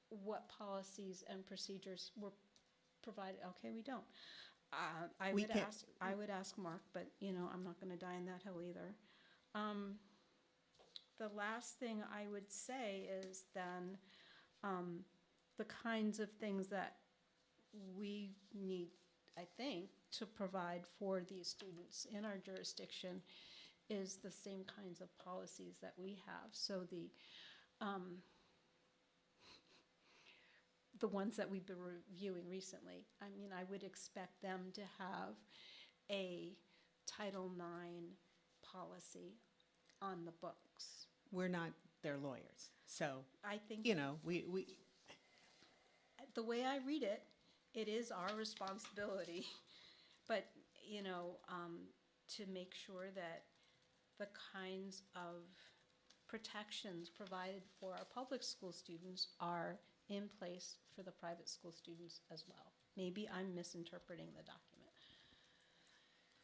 what policies and procedures were provided. Okay, we don't. I would ask Mark, but I'm not going to die in that hill either. The last thing I would say is then the kinds of things that we need, I think, to provide for these students in our jurisdiction is the same kinds of policies that we have. So the ones that we've been reviewing recently, I mean, I would expect them to have a Title IX policy on the books. We're not their lawyers. So, I think we the way I read it, it is our responsibility, but, to make sure that the kinds of protections provided for our public school students are in place for the private school students as well. Maybe I'm misinterpreting the document.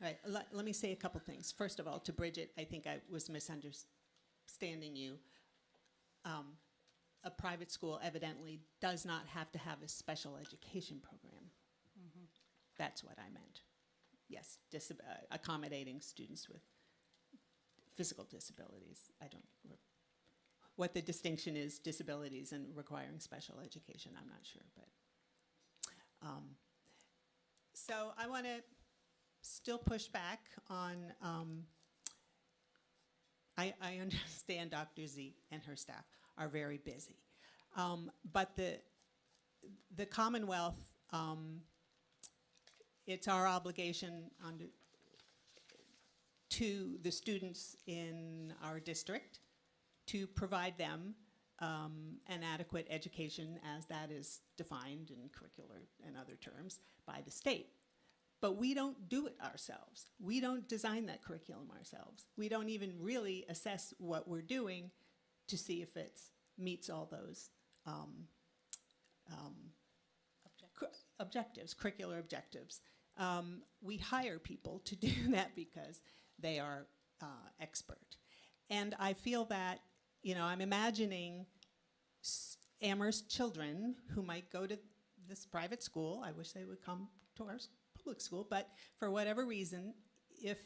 All right, let me say a couple things. First of all, to Bridget, I think I was misunderstanding you. A private school evidently does not have to have a special education program. That's what I meant. Yes, accommodating students with physical disabilities. I don't, what the distinction is, disabilities and requiring special education, I'm not sure, but. So I want to still push back on, I understand Dr. Z and her staff are very busy. But the Commonwealth, it's our obligation to the students in our district to provide them an adequate education as that is defined in curricular and other terms by the state. But we don't do it ourselves. We don't design that curriculum ourselves. We don't even really assess what we're doing to see if it meets all those objectives, curricular objectives. We hire people to do that because they are expert. And I feel that, I'm imagining Amherst children who might go to this private school. I wish they would come to our public school, but for whatever reason, if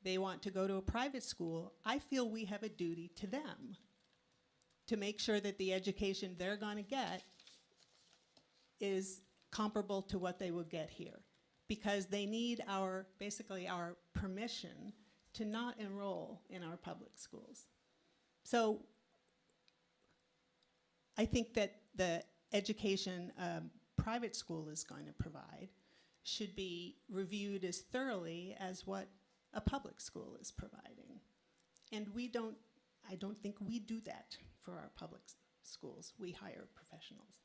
they want to go to a private school, I feel we have a duty to them to make sure that the education they're going to get is comparable to what they would get here, because they need basically our permission to not enroll in our public schools. So I think that the education a private school is going to provide should be reviewed as thoroughly as what a public school is providing. And we don't, I don't think we do that for our public schools. We hire professionals.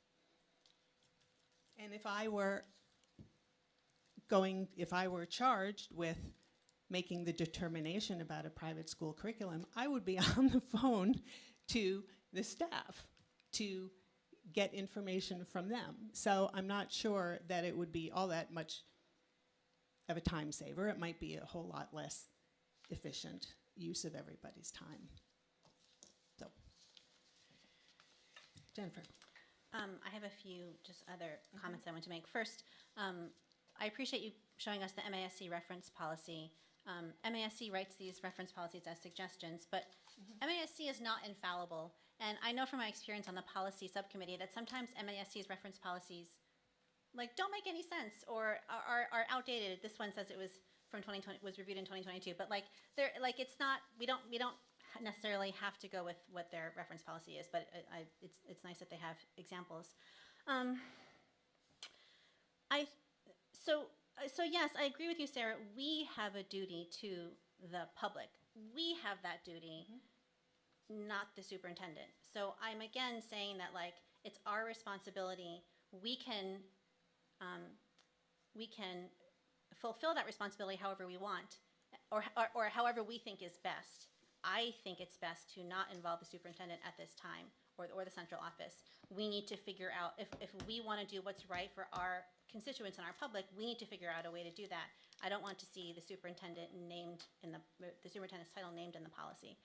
And if I were charged with making the determination about a private school curriculum, I would be on the phone to the staff to get information from them. So I'm not sure that it would be all that much of a time saver. It might be a whole lot less efficient use of everybody's time. So, Jennifer. I have a few just other comments I want to make. First, I appreciate you showing us the MASC reference policy. MASC writes these reference policies as suggestions, but MASC is not infallible. And I know from my experience on the policy subcommittee that sometimes MASC's reference policies like don't make any sense or are outdated. This one says it was from 2020, was reviewed in 2022, but like they're like it's not. We don't necessarily have to go with what their reference policy is, but it's nice that they have examples. So yes, I agree with you, Sarah. We have a duty to the public. We have that duty, not the superintendent. So I'm again saying that like it's our responsibility. We can fulfill that responsibility however we want, or however we think is best. I think it's best to not involve the superintendent at this time, or the central office. We need to figure out, if we want to do what's right for our constituents and our public, we need to figure out a way to do that. I don't want to see the superintendent named in the superintendent's title named in the policy.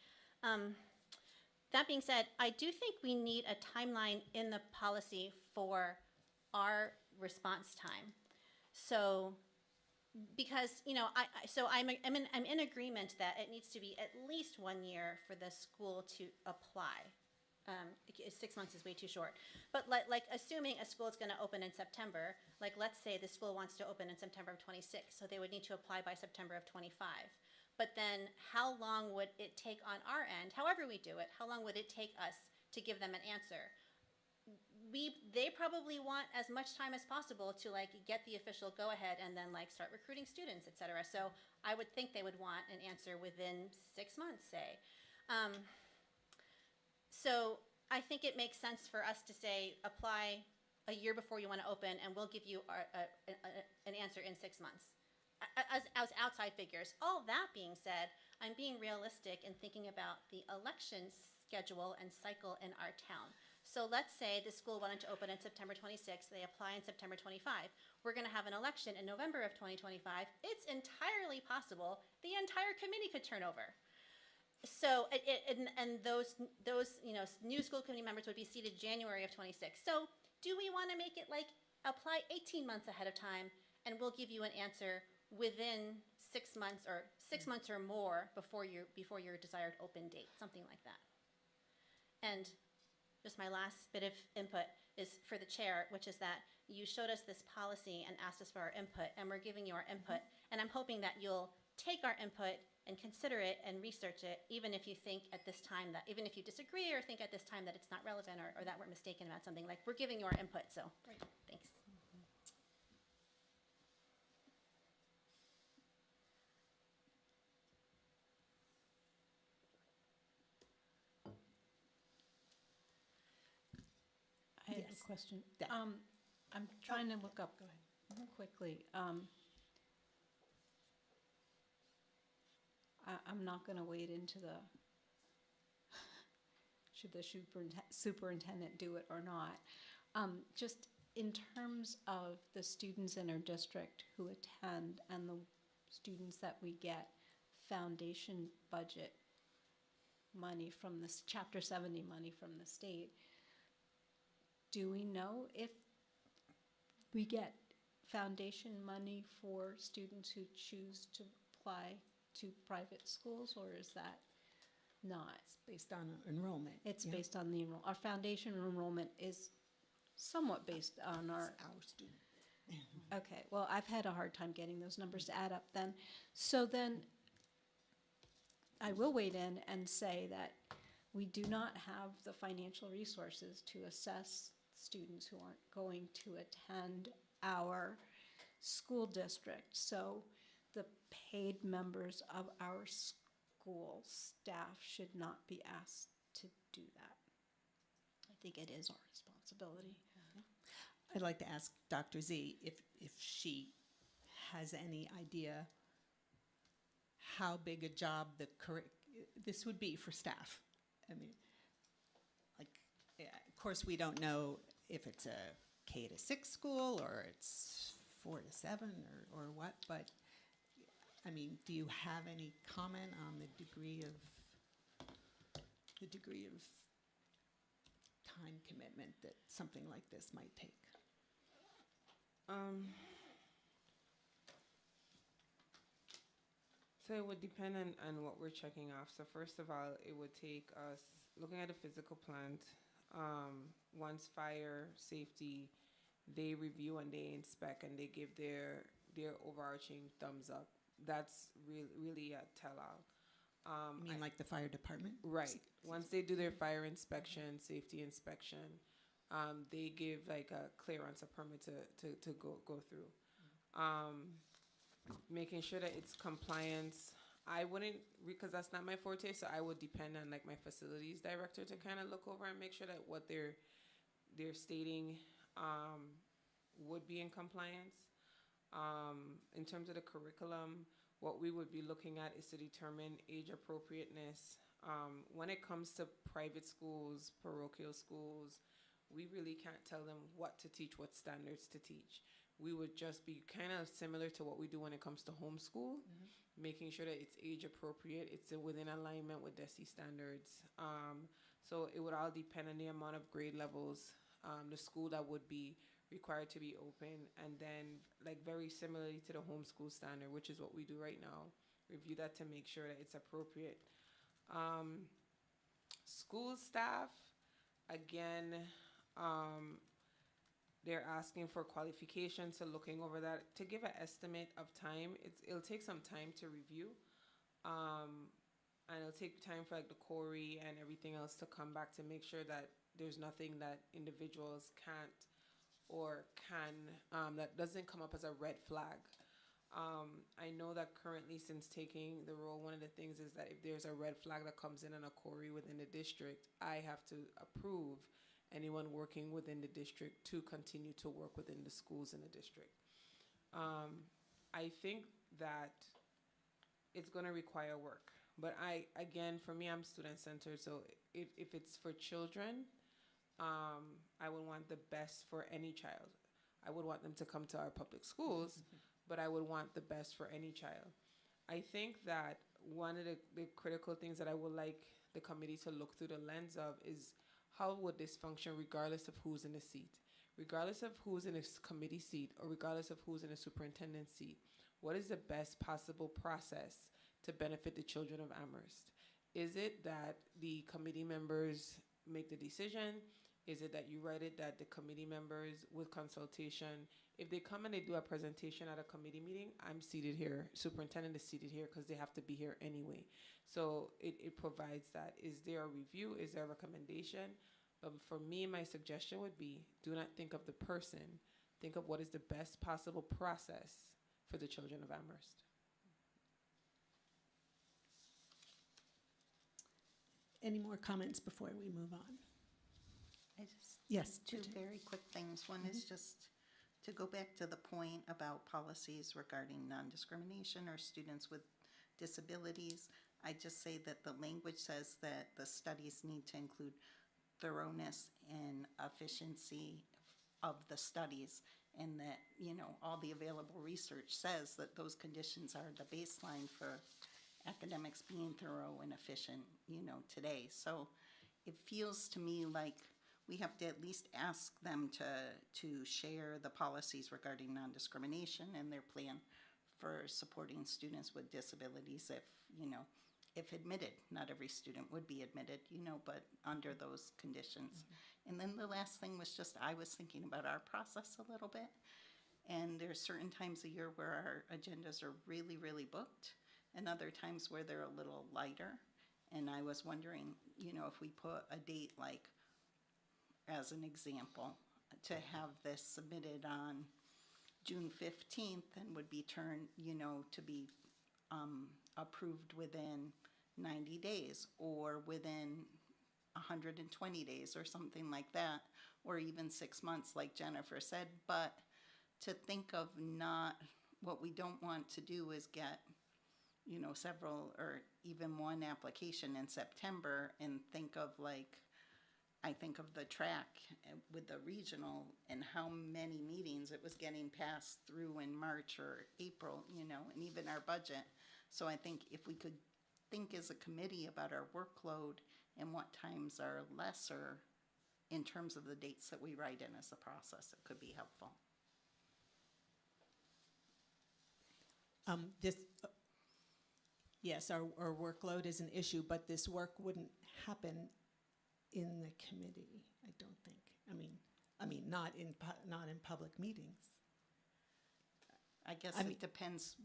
That being said, I do think we need a timeline in the policy for our response time. So, because I'm in agreement that it needs to be at least 1 year for the school to apply. 6 months is way too short. But like assuming a school is going to open in September, like let's say the school wants to open in September of 26, so they would need to apply by September of 25. But then how long would it take on our end, however we do it, how long would it take us to give them an answer? They probably want as much time as possible to like get the official go ahead and then like start recruiting students, et cetera. So I would think they would want an answer within 6 months, say. So I think it makes sense for us to say apply a year before you want to open, and we'll give you an answer in 6 months as outside figures. All that being said, I'm being realistic and thinking about the election schedule and cycle in our town. So let's say the school wanted to open on September 26th, they apply on September 25. We're going to have an election in November of 2025. It's entirely possible the entire committee could turn over. So, and those new school committee members would be seated January of 26. So do we want to make it like apply 18 months ahead of time, and we'll give you an answer within 6 months or 6 months or more before your desired open date, something like that. And just my last bit of input is for the chair, which is that you showed us this policy and asked us for our input, and we're giving you our input. And I'm hoping that you'll take our input and consider it and research it, even if you think at this time that, even if you disagree or think at this time that it's not relevant or that we're mistaken about something. Like, we're giving you our input, so right. Thanks. I have Yes. a question. Yeah. I'm trying to look up quickly. I'm not going to wade into the should the superintendent do it or not. Just in terms of the students in our district who attend and the students that we get foundation budget money from this Chapter 70 money from the state, do we know if we get foundation money for students who choose to apply to private schools, or is that not? It's based on enrollment. It's based on the our foundation enrollment is somewhat based on our student. Okay, well, I've had a hard time getting those numbers to add up then. So then I will wade in and say that we do not have the financial resources to assess students who aren't going to attend our school district. So the paid members of our school staff should not be asked to do that. I think it is our responsibility. I'd like to ask Dr. Z if she has any idea how big a job this would be for staff. I mean, like, yeah, of course, we don't know if it's a K to 6 school or it's 4 to 7 or what, but I mean, do you have any comment on the degree of time commitment that something like this might take? So it would depend on what we're checking off. So first of all, it would take us looking at a physical plant. Once fire safety, they review and they inspect and they give their overarching thumbs up. That's really a tell-all. You mean like the fire department? Right. Once they do their fire inspection, safety inspection, they give like a clearance, a permit to go through. Making sure that it's compliance. I wouldn't, because that's not my forte, so I would depend on like my facilities director to kind of look over and make sure that what they're stating would be in compliance. In terms of the curriculum, what we would be looking at is to determine age appropriateness. When it comes to private schools, parochial schools, we really can't tell them what to teach, what standards to teach. We would just be kind of similar to what we do when it comes to homeschool, making sure that it's age appropriate, it's within alignment with DESE standards. So it would all depend on the amount of grade levels, the school that would be required to be open, and then like very similarly to the homeschool standard, which is what we do right now, review that to make sure that it's appropriate. School staff, again, they're asking for qualifications, so looking over that. To give an estimate of time, it'll take some time to review. And it'll take time for like the query and everything else to come back to make sure that there's nothing that individuals can't or that doesn't come up as a red flag. I know that currently, since taking the role, one of the things is that if there's a red flag that comes in on a query within the district, I have to approve anyone working within the district to continue to work within the schools in the district. I think that it's going to require work. But again, for me, I'm student-centered, so if it's for children, I would want the best for any child. I would want them to come to our public schools, but I would want the best for any child. I think that one of the critical things that I would like the committee to look through the lens of is how would this function regardless of who's in the seat? Regardless of who's in a committee seat or regardless of who's in a superintendent seat, what is the best possible process to benefit the children of Amherst? Is it that the committee members make the decision? Is it that you write it that the committee members with consultation, if they come and they do a presentation at a committee meeting, I'm seated here, superintendent is seated here because they have to be here anyway. So it provides that. Is there a review? Is there a recommendation? For me, my suggestion would be, do not think of the person. Think of what is the best possible process for the children of Amherst. Any more comments before we move on? Yes, two very quick things. One is just to go back to the point about policies regarding non-discrimination or students with disabilities. I just say that the language says that the studies need to include thoroughness and efficiency of the studies, and that, all the available research says that those conditions are the baseline for academics being thorough and efficient, today. So it feels to me like we have to at least ask them to share the policies regarding non-discrimination and their plan for supporting students with disabilities if admitted. Not every student would be admitted, but under those conditions. And then the last thing was just, I was thinking about our process a little bit. And there's certain times a year where our agendas are really, really booked, and other times where they're a little lighter. And I was wondering, if we put a date like, as an example, to have this submitted on June 15th and would be turned, to be approved within 90 days or within 120 days or something like that, or even 6 months, like Jennifer said. But to think of not, what we don't want to do is get, you know, several or even one application in September and think of like, I think of the track with the regional and how many meetings it was getting passed through in March or April, you know, and even our budget. So I think if we could think as a committee about our workload and what times are lesser in terms of the dates that we write in as a process, it could be helpful. This, yes, our workload is an issue, but this work wouldn't happen in the committee, I don't think. I mean, not in public meetings. I guess I mean- it depends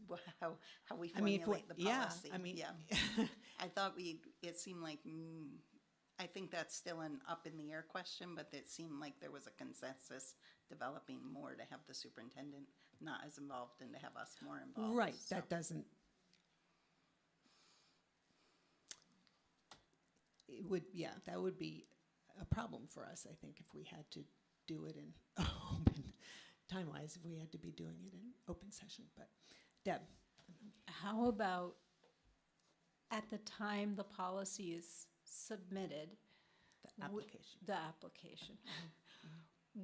how we I mean, formulate the yeah, policy. I mean, Yeah. I thought it seemed like, I think that's still an up in the air question, but it seemed like there was a consensus developing more to have the superintendent not as involved and to have us more involved. right, so. that doesn't. It would, yeah, that would be a problem for us, I think, if we had to do it in open, time-wise, if we had to be doing it in open session. But Deb, How about at the time the policy is submitted, the application. the application,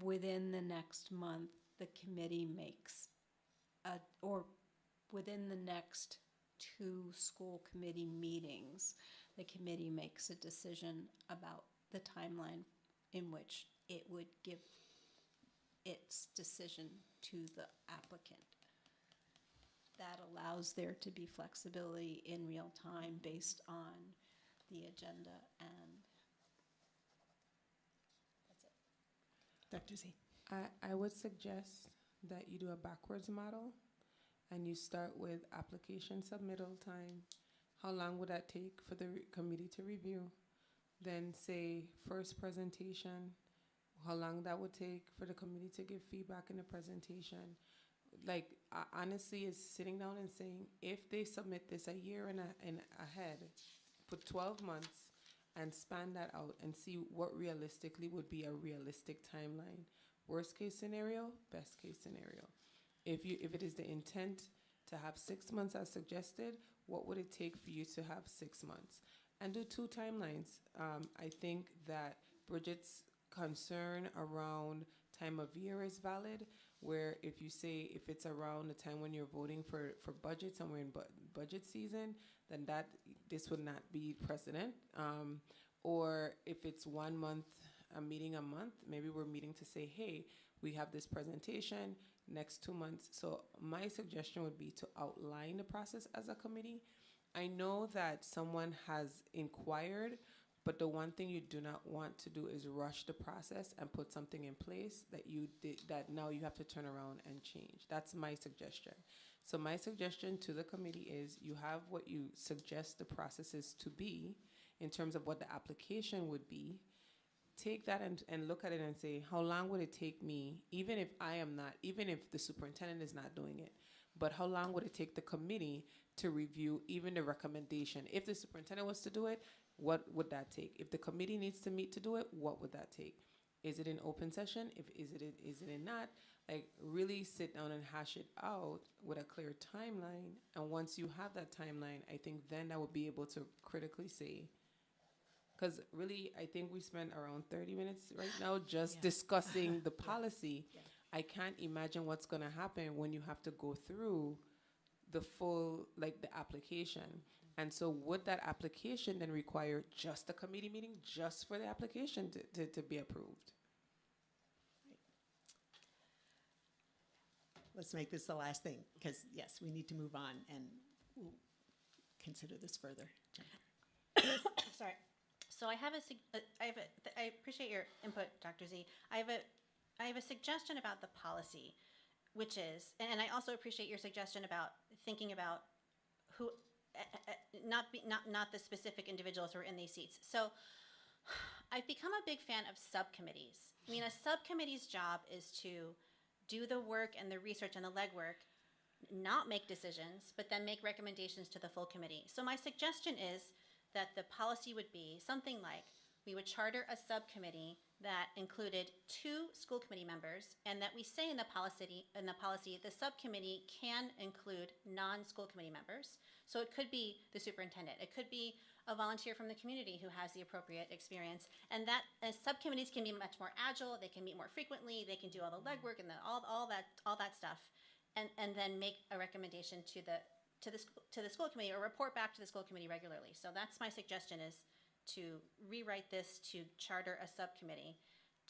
within the next month, the committee makes, or within the next 2 school committee meetings, the committee makes a decision about the timeline in which it would give its decision to the applicant. That allows there to be flexibility in real time based on the agenda, and that's it. Dr. Z. I would suggest that you do a backwards model and you start with application submittal time. How long would that take for the committee to review? Then say first presentation, how long that would take for the committee to give feedback in the presentation. Like, honestly, is sitting down and saying, if they submit this a year and ahead, put 12 months and span that out and see what realistically would be a realistic timeline. Worst case scenario, best case scenario. If it is the intent to have 6 months as suggested, what would it take for you to have 6 months? And do 2 timelines. I think that Bridget's concern around time of year is valid, where if you say if it's around the time when you're voting for budgets and we're in budget season, then this would not be precedent. Or if it's 1 month, a meeting a month, maybe we're meeting to say, hey, we have this presentation next 2 months. So my suggestion would be to outline the process as a committee. I know that someone has inquired, but the one thing you do not want to do is rush the process and put something in place that now you have to turn around and change. That's my suggestion. So my suggestion to the committee is you have what you suggest the processes to be in terms of what the application would be. Take that and look at it and say, how long would it take me, even if the superintendent is not doing it, but how long would it take the committee to review even the recommendation? If the superintendent was to do it, what would that take? If the committee needs to meet to do it, what would that take? Is it in open session? Is it in not? Like, really sit down and hash it out with a clear timeline. And once you have that timeline, I think then I would be able to critically say, because really, I think we spent around 30 minutes right now just discussing the policy. Yeah. I can't imagine what's going to happen when you have to go through the full, like, the application. And so would that application then require just a committee meeting just for the application to be approved? Let's make this the last thing, because yes, we need to move on and we'll consider this further. Sorry. So I appreciate your input, Dr. Z. I have a suggestion about the policy, which is, and I also appreciate your suggestion about thinking about who, not the specific individuals who are in these seats. So I've become a big fan of subcommittees. I mean, a subcommittee's job is to do the work and the research and the legwork, not make decisions, but then make recommendations to the full committee. So my suggestion is that the policy would be something like, we would charter a subcommittee that included 2 school committee members, and that we say in the policy, the subcommittee can include non-school committee members. So it could be the superintendent, it could be a volunteer from the community who has the appropriate experience, and that subcommittees can be much more agile, they can meet more frequently, they can do all the legwork and all that stuff, and then make a recommendation to the school committee, or report back to the school committee regularly. So that's my suggestion, is to rewrite this to charter a subcommittee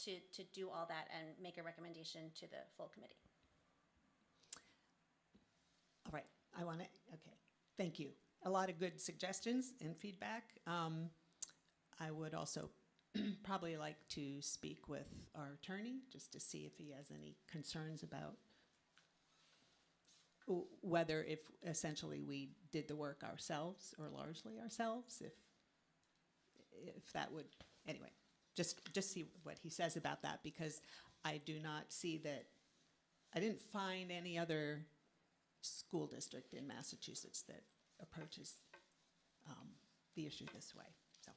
to do all that and make a recommendation to the full committee. All right, okay, thank you. A lot of good suggestions and feedback. I would also probably like to speak with our attorney, just to see if he has any concerns about whether, if essentially we did the work ourselves, or largely ourselves, if that would, anyway, just see what he says about that, because I do not see that, I didn't find any other school district in Massachusetts that approaches the issue this way. So,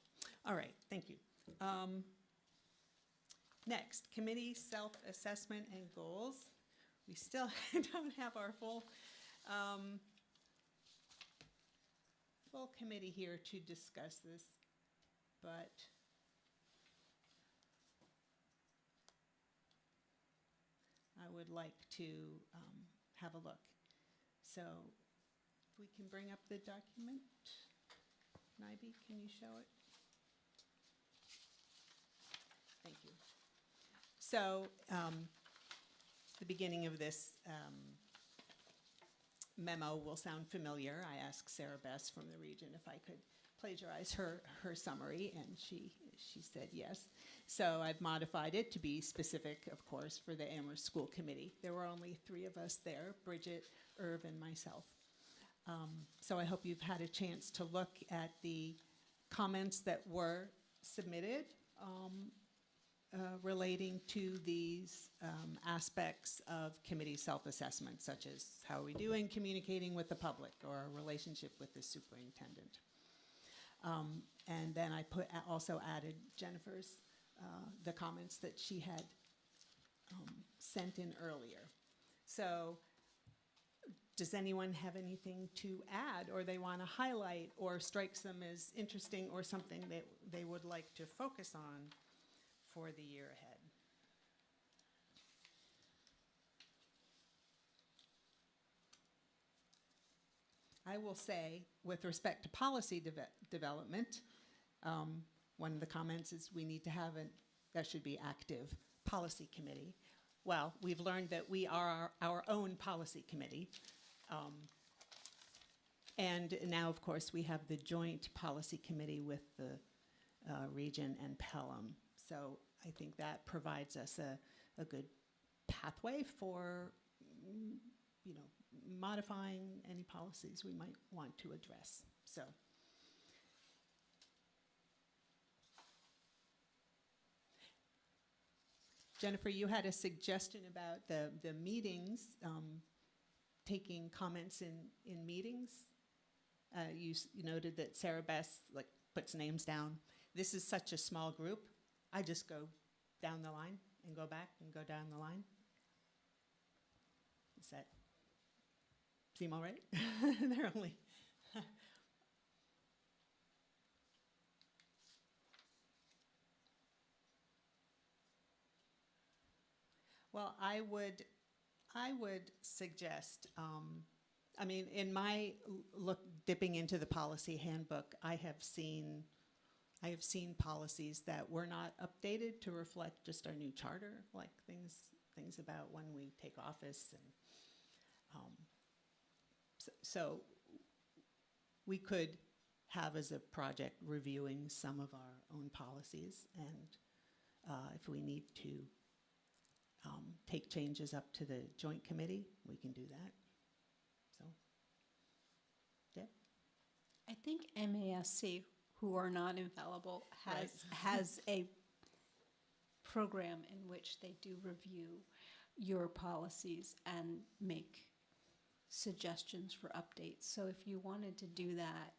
all right, thank you. Next, committee self-assessment and goals. We still don't have our full committee here to discuss this, but I would like to have a look. So if we can bring up the document. Nibby, can you show it? Thank you. So the beginning of this memo will sound familiar. I asked Sarah Bess from the region if I could plagiarize her summary, and she said yes. So I've modified it to be specific, of course, for the Amherst School Committee. There were only 3 of us there, Bridget, Irv, and myself. So I hope you've had a chance to look at the comments that were submitted relating to these aspects of committee self-assessment, such as how are we doing communicating with the public, or our relationship with the superintendent. And then I also added Jennifer's, the comments that she had sent in earlier. So does anyone have anything to add, or they want to highlight, or strikes them as interesting, or something that they would like to focus on for the year ahead? I will say, with respect to policy development, one of the comments is we need to have that should be active policy committee. Well, we've learned that we are our own policy committee. And now, of course, we have the joint policy committee with the region and Pelham. So I think that provides us a good pathway for, modifying any policies we might want to address. So. Jennifer, you had a suggestion about the meetings, taking comments in meetings. You noted that Sarah Bess puts names down. This is such a small group. I just go down the line and go back and go down the line. Does that seem all right? They're only... Well, I would suggest, in my dipping into the policy handbook, I have seen policies that were not updated to reflect just our new charter, like things about when we take office, and so we could have as a project reviewing some of our own policies, and if we need to take changes up to the joint committee, we can do that. So, Deb? I think MASC, who are not infallible, has a program in which they do review your policies and make suggestions for updates. So if you wanted to do that,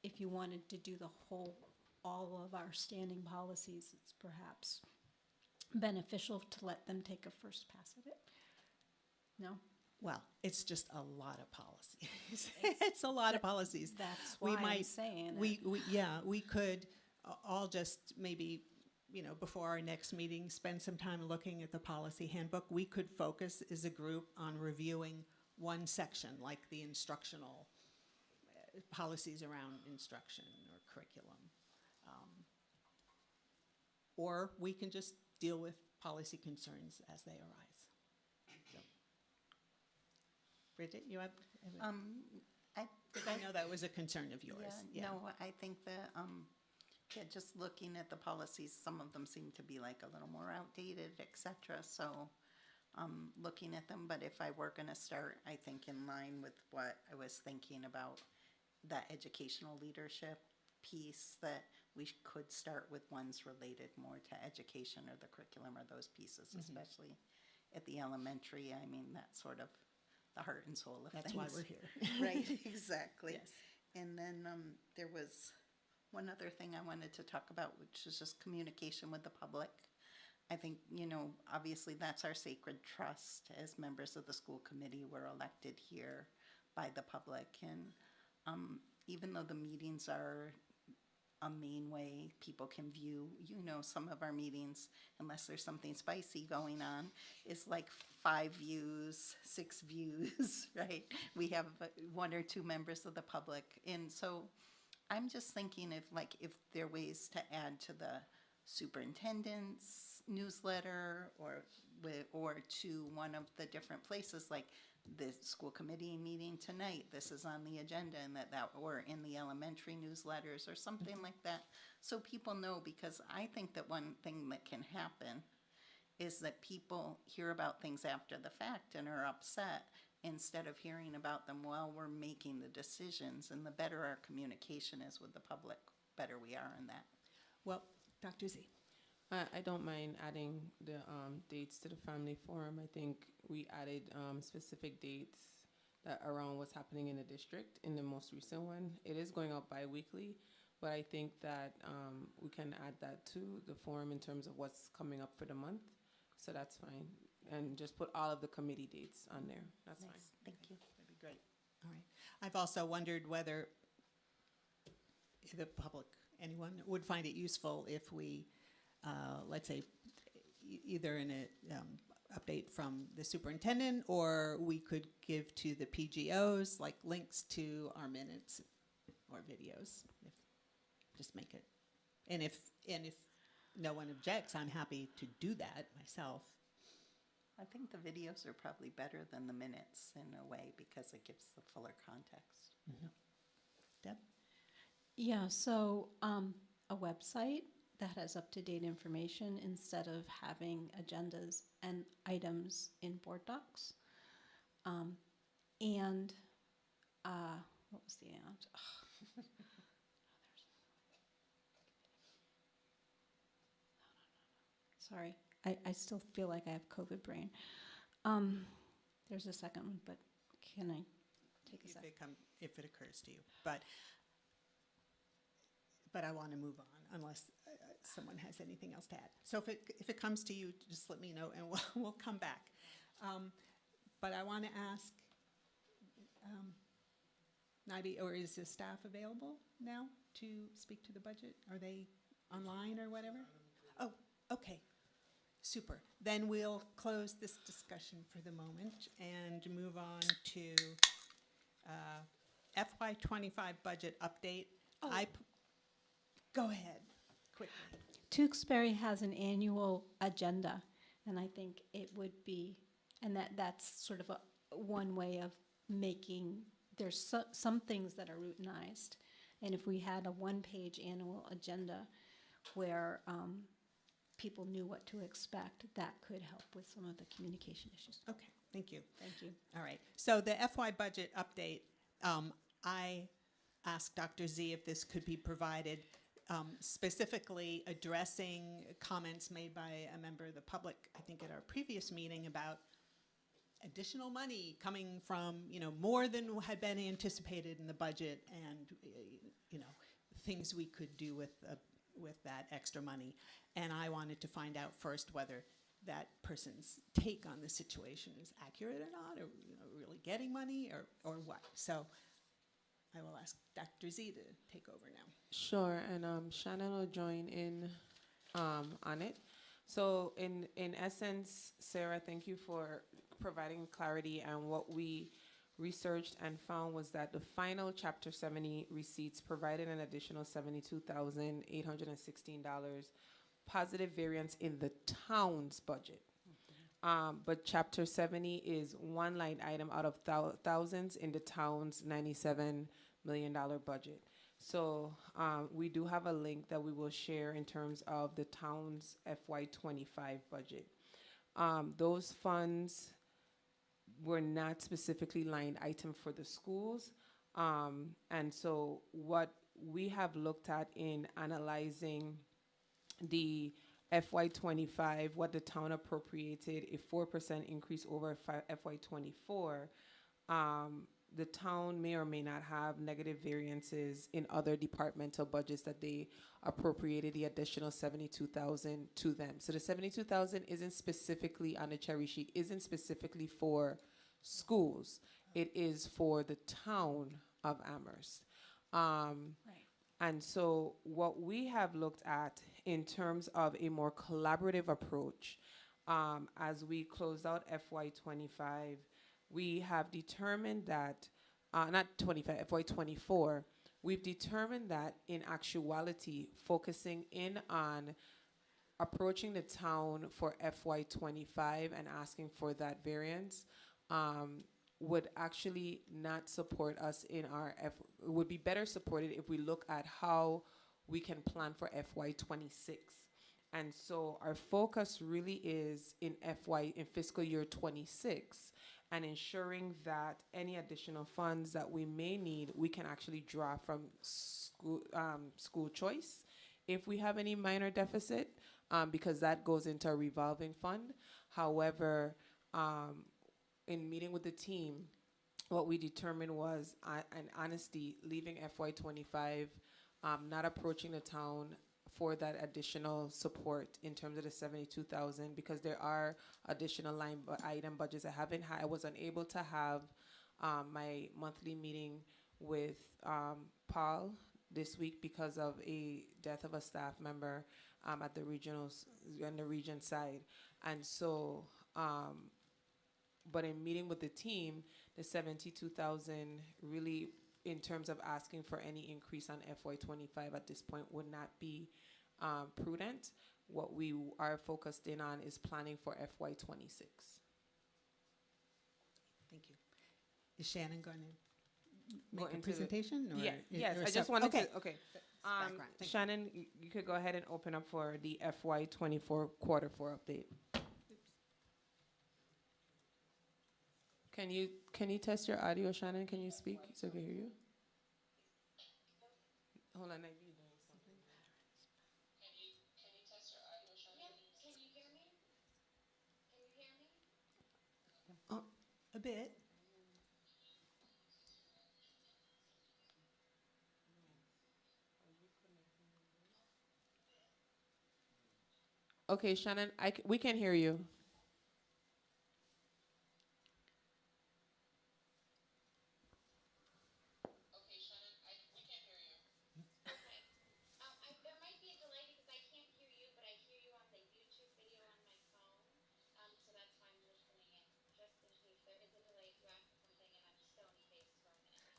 if you wanted to do all of our standing policies, it's perhaps beneficial to let them take a first pass at it. No? Well, it's just a lot of policies. It's a lot of policies. That's We why I'm might- saying it. We could all just maybe, before our next meeting, spend some time looking at the policy handbook. We could focus as a group on reviewing one section, like the instructional policies around instruction or curriculum. Or we can just deal with policy concerns as they arise. So. Bridget, you have? I know that was a concern of yours. Yeah, no, I think that, just looking at the policies, some of them seem to be like a little more outdated, et cetera, so, looking at them, but if I were gonna start, I think in line with what I was thinking about, that educational leadership piece, that we could start with ones related more to education or the curriculum or those pieces, especially at the elementary. I mean, that's sort of the heart and soul of That's things. why we're here. Right, exactly. Yes. And then there was one other thing I wanted to talk about, which is just communication with the public. I think, obviously that's our sacred trust as members of the school committee. We're elected here by the public. And even though the meetings are a main way people can view, some of our meetings, unless there's something spicy going on, is like 5 views, 6 views, right? We have 1 or 2 members of the public. And so I'm just thinking if there are ways to add to the superintendent's newsletter or to one of the different places, like the school committee meeting tonight, this is on the agenda, and that or in the elementary newsletters or something like that, so people know. Because I think that one thing that can happen is that people hear about things after the fact and are upset, instead of hearing about them while we're making the decisions. And the better our communication is with the public, better we are in that. Well, Dr. Z. I don't mind adding the dates to the family forum. I think we added specific dates that around what's happening in the district in the most recent one. It is going out bi-weekly, but I think that we can add that to the forum in terms of what's coming up for the month. So that's fine. And just put all of the committee dates on there. That's fine. Thank you. That'd be great. All right. I've also wondered whether the public, anyone, would find it useful if we, let's say, either in a update from the superintendent, or we could give to the PGOs, like links to our minutes or videos. Just make it. And if no one objects, I'm happy to do that myself. I think the videos are probably better than the minutes in a way, because it gives the fuller context. Deb? Yeah, so a website that has up-to-date information instead of having agendas and items in board docs. And what was the and? Sorry, I still feel like I have COVID brain. There's a second one, but can I take a second? If it occurs to you. But I want to move on unless someone has anything else to add. So if it comes to you, just let me know and we'll come back. But I want to ask, Nabi, or is the staff available now to speak to the budget? Are they online or whatever? Oh, okay. Super. Then we'll close this discussion for the moment and move on to FY25 budget update. Oh. Go ahead, quickly. Tewksbury has an annual agenda, and I think it would be, and that's sort of one way of making, there's some things that are routinized. And if we had a one-page annual agenda where people knew what to expect, that could help with some of the communication issues. Okay, thank you. Thank you. All right, so the FY budget update, I asked Dr. Z if this could be provided, specifically addressing comments made by a member of the public, I think at our previous meeting, about additional money coming from, more than had been anticipated in the budget, and things we could do with that extra money. And I wanted to find out first whether that person's take on the situation is accurate or not, or really getting money, or what. So I will ask Dr. Z to take over now. Sure, and Shannon will join in on it. So in essence, Sarah, thank you for providing clarity. And what we researched and found was that the final Chapter 70 receipts provided an additional $72,816 positive variance in the town's budget. But Chapter 70 is one line item out of thousands in the town's $97 million budget. So we do have a link that we will share in terms of the town's FY25 budget. Those funds were not specifically line item for the schools. And so what we have looked at in analyzing the FY25, what the town appropriated, a 4% increase over FY24, the town may or may not have negative variances in other departmental budgets that they appropriated the additional $72,000 to them. So the $72,000 isn't specifically on the cherry sheet, isn't specifically for schools. It is for the town of Amherst. Right. And so what we have looked at in terms of a more collaborative approach, as we close out FY25, we have determined that, not 25, FY24, we've determined that in actuality, focusing in on approaching the town for FY25 and asking for that variance would actually not support us in our, would be better supported if we look at how we can plan for FY26. And so our focus really is in fiscal year 26, and ensuring that any additional funds that we may need, we can actually draw from school choice if we have any minor deficit, because that goes into a revolving fund. However, in meeting with the team, what we determined was, in honesty, leaving FY25, not approaching the town for that additional support in terms of the $72,000, because there are additional line item budgets I was unable to have my monthly meeting with Paul this week because of a death of a staff member at the on the region side. And so, but in meeting with the team, the $72,000 really, in terms of asking for any increase on FY25 at this point, would not be prudent. What we are focused in on is planning for FY26. Thank you. Is Shannon going to Go make a into the- presentation? Or Yes, or I so- just wanted okay. to, okay. Background. Thank you. Shannon, you could go ahead and open up for the FY24 quarter 4 update. Can you test your audio, Shannon? Can you speak so I can hear you? Hold on, Ivy. A bit. Okay, Shannon, we can hear you. There might be a delay because I can't hear you, but I hear you on the YouTube video on my phone. So that's why I'm listening in, just in case there is a delay if you ask something and I'm stony faced for a minute.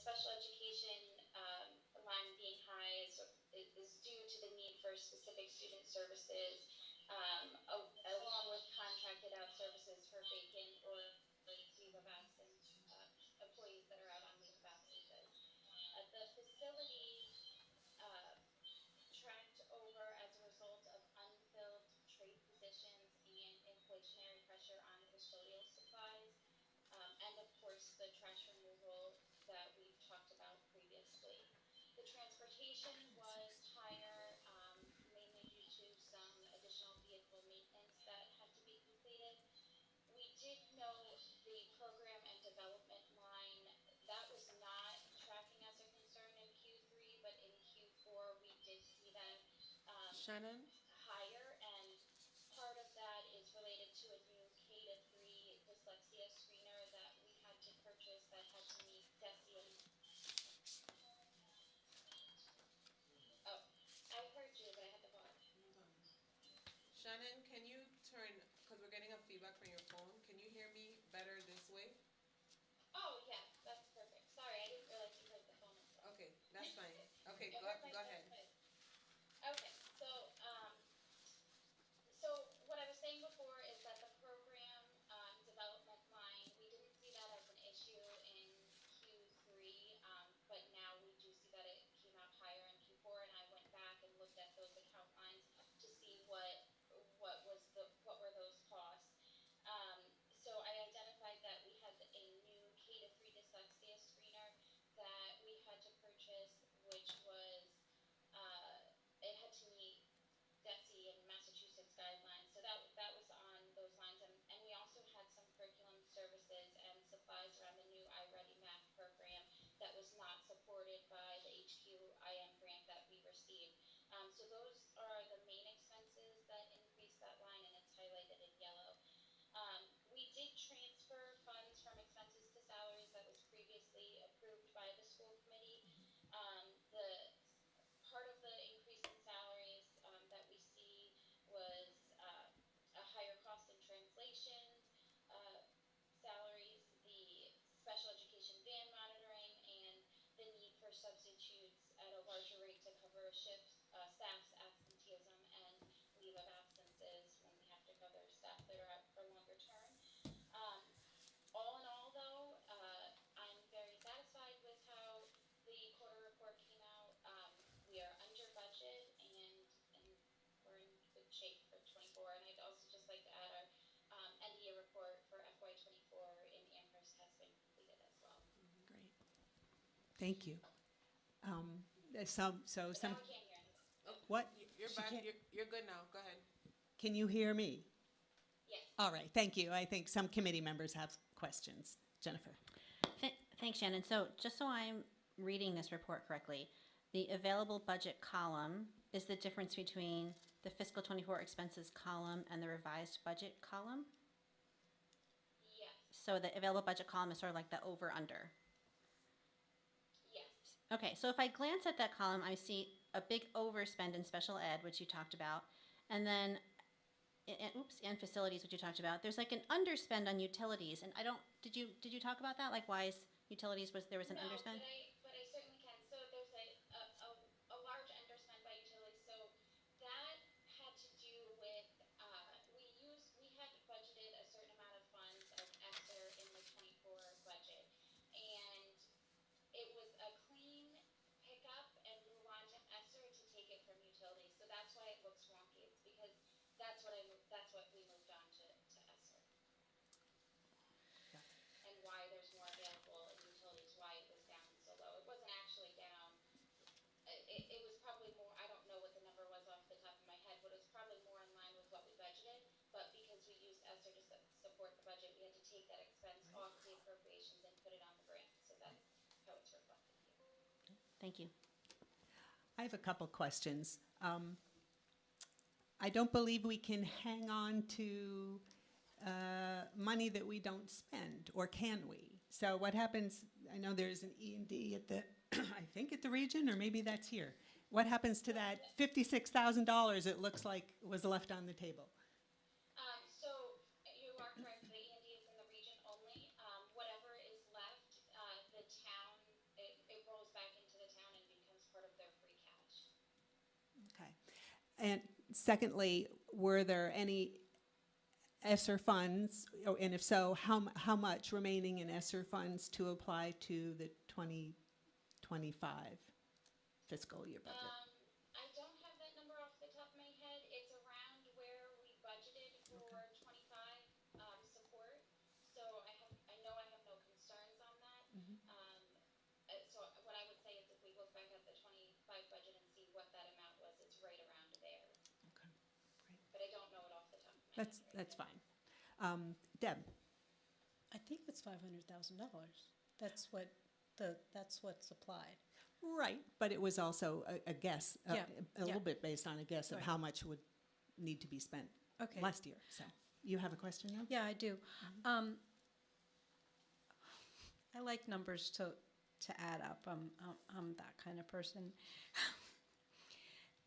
special education line being high is due to the need for specific student services, along with contracted out services for vacant or leave of absence employees that are out on leave of absences. The facilities tracked over as a result of unfilled trade positions and inflationary pressure on custodial supplies, and of course the trash removal that we've talked about previously. The transportation was higher, mainly due to some additional vehicle maintenance that had to be completed. We did know the program and development line, that was not tracking as a concern in Q3, but in Q4 we did see that Shannon? higher, and part of that is related to a new K to 3 dyslexia screener that we had to purchase that had to meet DESI and, oh, I heard you, but I had to pause. Shannon, can you turn, because we're getting a feedback from your phone, can you hear me better this way? Oh, yeah, that's perfect. Sorry, I didn't realize you heard the phone as well. Okay, that's fine. Okay, It worked like go both ahead. ways. Okay, so what I was saying before is that the program development line, we didn't see that as an issue in Q3, but now we do see that it came out higher in Q4, and I went back and looked at those account lines to see what were those costs. So I identified that we had a new K to 3 dyslexia screener that we had to purchase, which was it had to meet DESI and Massachusetts guidelines. So that was on those lines, and we also had some curriculum services and supplies around the new iReady Math program that was not supported by the HQIM grant that we received. So those are the main expenses that increased that line, and it's highlighted in yellow. We did transfer funds from expenses to salaries that was previously approved by the school committee. The part of the increase in salaries that we see was a higher cost in translations, uh, salaries, the special education van monitoring, and the need for substitutes at a larger rate to cover staff's absenteeism and leave of absences when we have to cover staff that are out for longer term. Um, all in all, though, I'm very satisfied with how the quarter report came out. We are under budget, and we're in good shape for 24. And I'd also just like to add our end of year report for FY 24 in Amherst has been completed as well. Great. Thank you. So some, Now we can't hear anything. what? You're She back. can't- You're good now. Go ahead. Can you hear me? Yes. All right, thank you. I think some committee members have questions. Jennifer? Thanks, Shannon. So just so I'm reading this report correctly, the available budget column is the difference between the fiscal 24 expenses column and the revised budget column? Yes. So the available budget column is sort of like the over-under. Yes. Okay, so if I glance at that column, I see a big overspend in special ed, which you talked about, and then, and facilities, which you talked about. There's like an underspend on utilities, and I don't, did you talk about that? Like why is utilities, there was an No, underspend? but I certainly can. So there's a large underspend by utilities. So that had to do with we had budgeted a certain amount of funds as ESSER in the 24 budget, and it was a clean pickup and move on to ESSER to take it from utilities. So that's why it looks wonky. It's because that's what we moved on to ESSER, and why there's more available in utilities, why it was down so low. It wasn't actually down. It was probably more, I don't know what the number was off the top of my head, but it was probably more in line with what we budgeted. But because we used ESSER to support the budget, we had to take that expense off the appropriations and put it on the grant. So that's how it's reflected here. Thank you. I have a couple questions. I don't believe we can hang on to money that we don't spend, or can we? So what happens, I know there's an E&D at the, I think at the region, or maybe that's here. What happens to that $56,000 it looks like was left on the table? So you are correct. The E&D is in the region only. Whatever is left, the town, And secondly, were there any ESSER funds, and if so, how much remaining in ESSER funds to apply to the 2025 fiscal year budget? I don't have that number off the top of my head. It's around where we budgeted for 25 support. So I know I have no concerns on that. So what I would say is if we look back at the 25 budget and see what that amount was, it's right around there. Okay, great. But I don't know it off the top of my head. That's fine. Deb? I think it's $500,000. That's what's applied. Right, but it was also a guess, Yeah, a little bit based on a guess of Right. how much would need to be spent Okay. last year. So, you have a question now? Yeah, I do. I like numbers to add up. I'm that kind of person.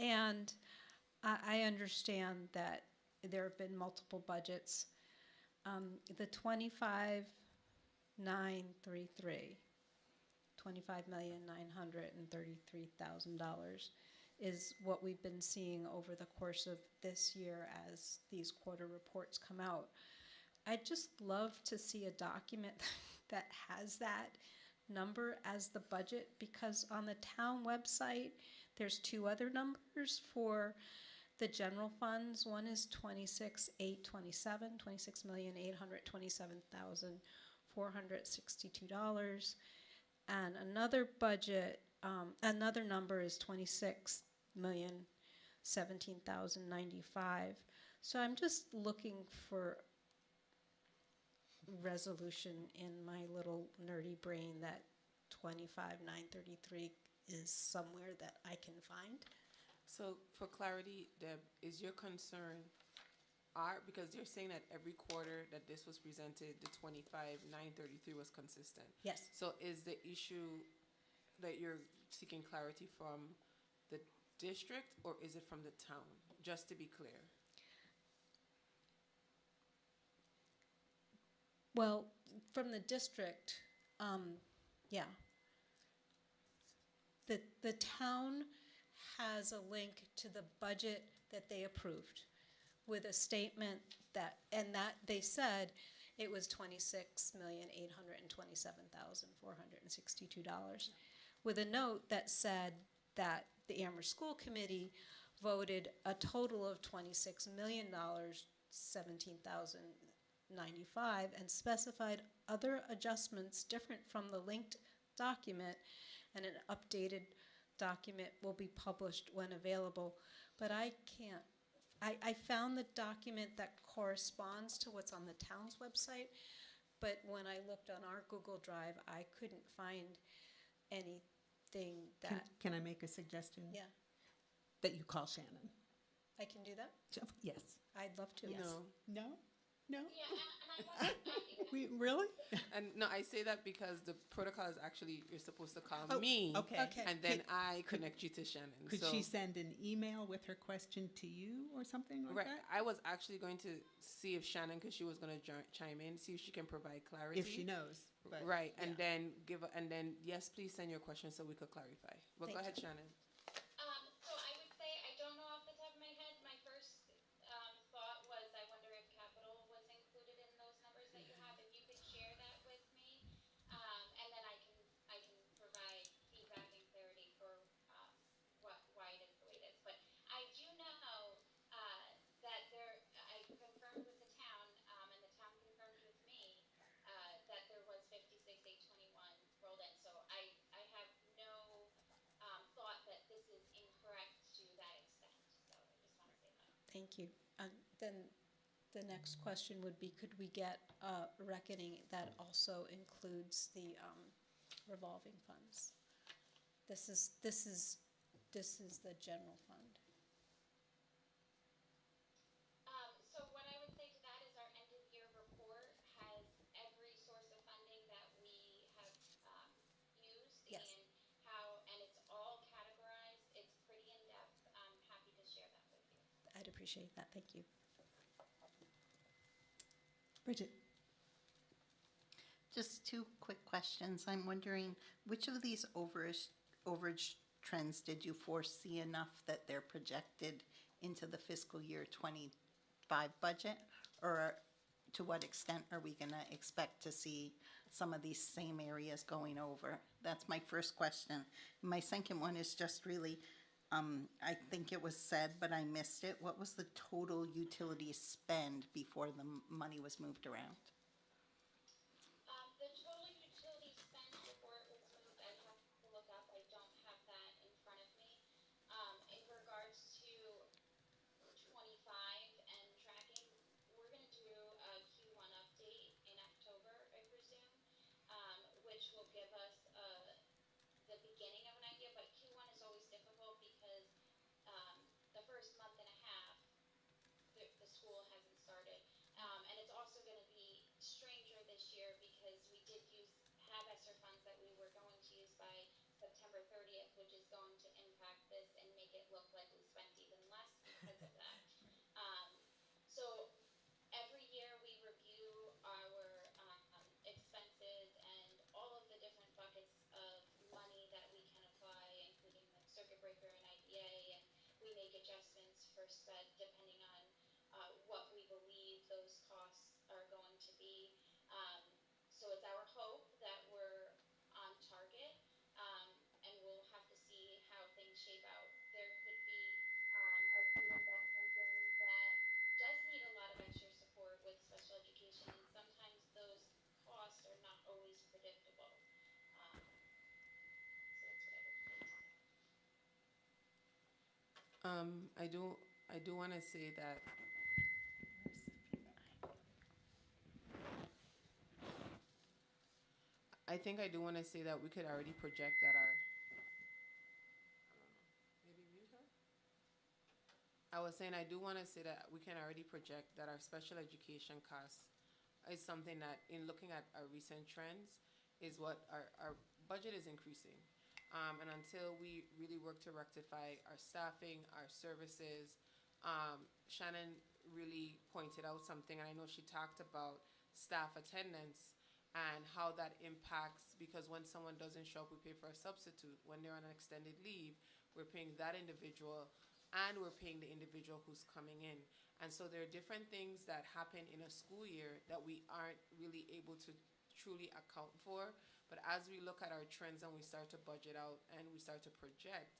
And I understand that there have been multiple budgets. The 25,933, $25,933,000 is what we've been seeing over the course of this year as these quarter reports come out. I'd just love to see a document that has that number as the budget, because on the town website, there's two other numbers for the general funds. One is 26,827,462, and another budget, another number is 26,017,095. So I'm just looking for resolution in my little nerdy brain that 25,933 is somewhere that I can find. So for clarity, Deb, is your concern because they're saying that every quarter that this was presented, the 25,933 was consistent. Yes. So is the issue that you're seeking clarity from the district or is it from the town? Just to be clear. Well, from the district, yeah. The town has a link to the budget that they approved with a statement that they said it was $26,827,462, with a note that said that the Amherst School Committee voted a total of $26,017,095 and specified other adjustments different from the linked document, and an updated document will be published when available. But I can't. I found the document that corresponds to what's on the town's website, but when I looked on our Google Drive, I couldn't find anything that. Can I make a suggestion? Yeah, That you call Shannon. I can do that. Yes. I'd love to. Yes. No. No? No? Yeah, and I wasn't expecting that. Really? And no, I say that because the protocol is actually you're supposed to call Oh, me. okay. Okay. And then I connect you to Shannon. Could so, she send an email with her question to you or something like right. that? I was actually going to see if Shannon, because she was going to chime in, see if she can provide clarity. If she knows. But, Right, and yeah. then yes, please send your question so we could clarify. But Thank go ahead, you. Shannon. So I would say I don't know off the top of my head. My first thought was I wonder if capital was included in those numbers that you have. If you could share that with me, and then I can provide feedback and clarity for why it is the way it is. But I do know that I confirmed with the town, and the town confirmed with me that there was 56,821 rolled in. So I have no thought that this is incorrect to that extent. So I just want to say that. Thank you. Then the next question would be, could we get a reckoning that also includes the revolving funds? This is the general fund. So what I would say to that is our end of year report has every source of funding that we have used. Yes. And it's all categorized. It's pretty in depth. I'm happy to share that with you. I'd appreciate that. Thank you. Bridget? Just two quick questions. I'm wondering, which of these overage trends did you foresee enough that they're projected into the fiscal year 25 budget? Or to what extent are we going to expect to see some of these same areas going over? That's my first question. My second one is just really, I think it was said, but I missed it. What was the total utility spend before the money was moved around? The total utility spend before it was moved, I'd have to look up. I don't have that in front of me. In regards to 25 and tracking, we're going to do a Q1 update in October, I presume, which will give us the beginning of an idea. But Q1 is always difficult because the first month and a half, the school hasn't started. And it's also going to be stranger this year because we did have ESSER funds that we were going to use by September 30th, which is going to impact this and make it look like we spent even less because of that. Um, so every year we review our expenses and all of the different buckets of money that we can apply, including the circuit breaker and IDA, and we make adjustments for sped depending on what we believe those costs are going to be. So it's our hope that we're on target, and we'll have to see how things shape out. There could be a student that comes in that does need a lot of extra support with special education, and sometimes those costs are not always predictable. So that's what I would relate to that. I do want to say that I think I do want to say that we could already project that our. Maybe mute her? I was saying I do want to say that we can already project that our special education costs is something that, in looking at our recent trends, is what our budget is increasing. And until we really work to rectify our staffing, our services, Shannon really pointed out something, and I know she talked about staff attendance and how that impacts, because when someone doesn't show up, we pay for a substitute. When they're on an extended leave, we're paying that individual and we're paying the individual who's coming in. And so there are different things that happen in a school year that we aren't really able to truly account for. But as we look at our trends and we start to budget out and we start to project,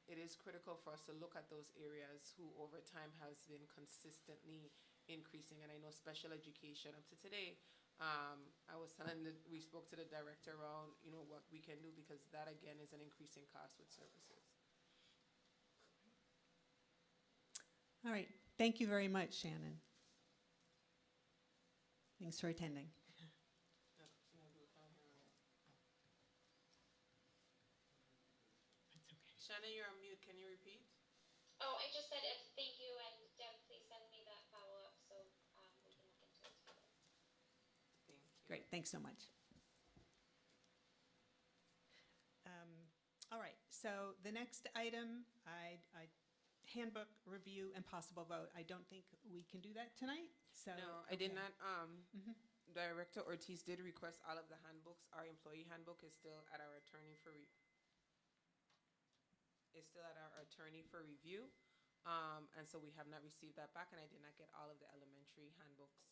it is critical for us to look at those areas who over time has been consistently increasing. And I know special education up to today, I was telling that we spoke to the director around, what we can do, because that again is an increasing cost with services. All right. Thank you very much, Shannon. Thanks for attending. Shannon, you're on mute. Can you repeat? Oh, I just said thank you, and Deb, please send me that follow-up so we can look into it together. Thank you. Great. Thanks so much. All right. So the next item, I handbook review and possible vote. I don't think we can do that tonight. So No, I did okay. not. Director Ortiz did request all of the handbooks. Our employee handbook is still at our attorney for review. And so we have not received that back, and I did not get all of the elementary handbooks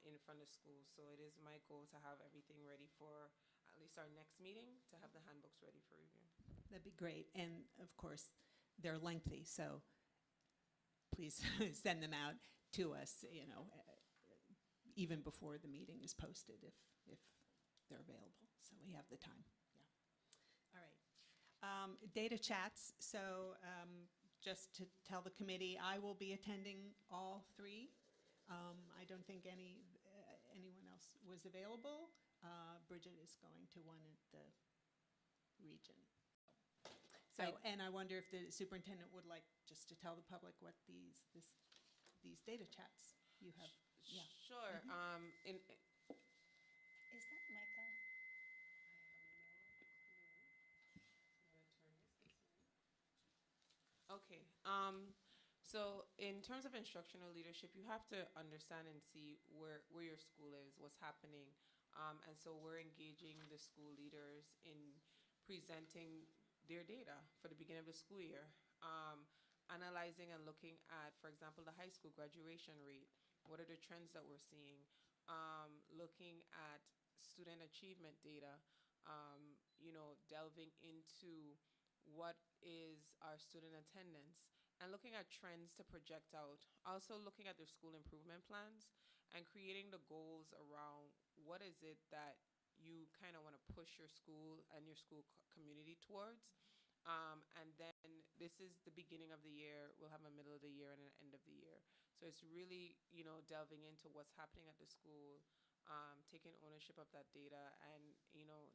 in front of schools. So it is my goal to have everything ready for at least our next meeting, to have the handbooks ready for review. That'd be great. And of course, they're lengthy, so please send them out to us, even before the meeting is posted, if they're available, so we have the time. Yeah. All right. Data chats. So just to tell the committee, I will be attending all three. I don't think anyone else was available. Bridget is going to one at the region. So, and I wonder if the superintendent would like just to tell the public what these data chats you have. Yeah. Sure. Is that Michael? Okay. So in terms of instructional leadership, you have to understand and see where your school is, what's happening. And so we're engaging the school leaders in presenting their data for the beginning of the school year. analyzing and looking at, for example, the high school graduation rate. What are the trends that we're seeing? Looking at student achievement data, delving into what is our student attendance, and looking at trends to project out. Also looking at their school improvement plans and creating the goals around what is it that you kind of want to push your school and your school community towards. And then this is the beginning of the year. We'll have a middle of the year and an end of the year. So it's really, delving into what's happening at the school, taking ownership of that data, and,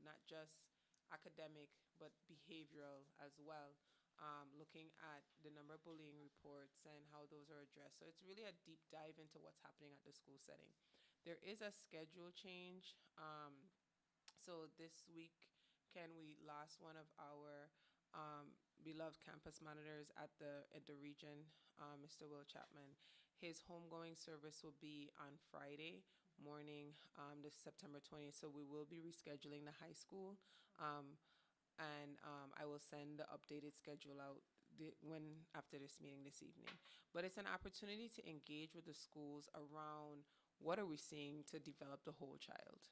not just academic, but behavioral as well. Looking at the number of bullying reports and how those are addressed. So it's really a deep dive into what's happening at the school setting. There is a schedule change. So this week, we lost one of our beloved campus monitors at the region, Mr. Will Chapman. His homegoing service will be on Friday morning, this September 20th. So we will be rescheduling the high school, and I will send the updated schedule out after this meeting this evening. But it's an opportunity to engage with the schools around what are we seeing to develop the whole child.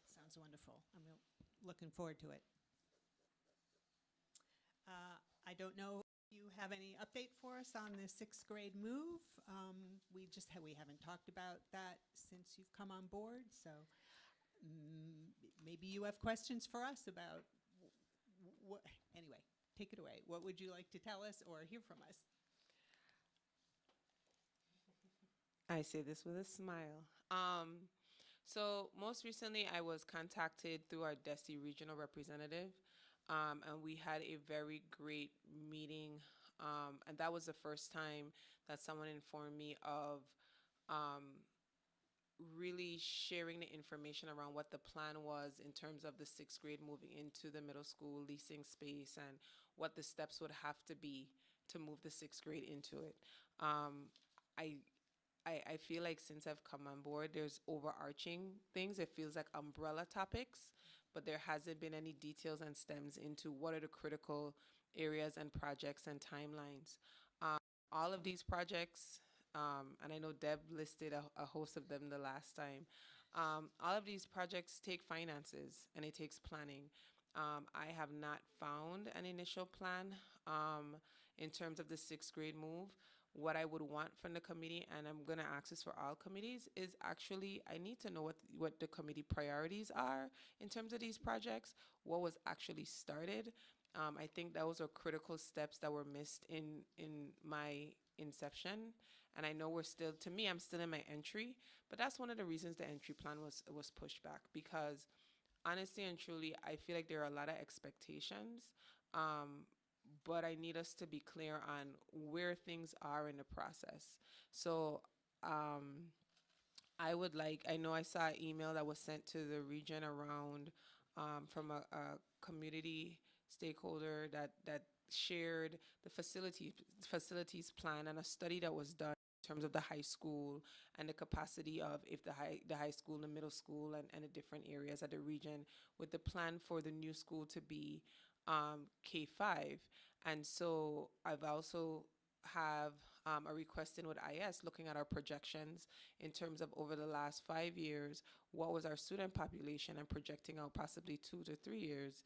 Sounds wonderful. I'm looking forward to it. I don't know if you have any update for us on the sixth grade move. We haven't talked about that since you've come on board, so maybe you have questions for us about what. Anyway, take it away. What would you like to tell us or hear from us? I say this with a smile. So most recently, I was contacted through our DESI regional representative, and we had a very great meeting, and that was the first time that someone informed me of really sharing the information around what the plan was in terms of the sixth grade moving into the middle school, leasing space, and what the steps would have to be to move the sixth grade into it. I feel like since I've come on board, there's overarching things. It feels like umbrella topics, but there hasn't been any details and stems into what are the critical areas and projects and timelines. All of these projects, and I know Deb listed a host of them the last time, all of these projects take finances and it takes planning. I have not found an initial plan in terms of the sixth grade move. What I would want from the committee, and I'm going to ask this for all committees, is actually I need to know what the committee priorities are in terms of these projects, what was actually started. I think those are critical steps that were missed in my inception. And I know I'm still in my entry, but that's one of the reasons the entry plan was pushed back, because honestly and truly, I feel like there are a lot of expectations, but I need us to be clear on where things are in the process. So I know I saw an email that was sent to the region around from a community stakeholder that shared the facilities plan and a study that was done in terms of the high school and the capacity of if the high school, the middle school, and the different areas of the region, with the plan for the new school to be K-5. And so I've also have a request in with IS looking at our projections in terms of over the last 5 years, what was our student population, and projecting out possibly 2 to 3 years,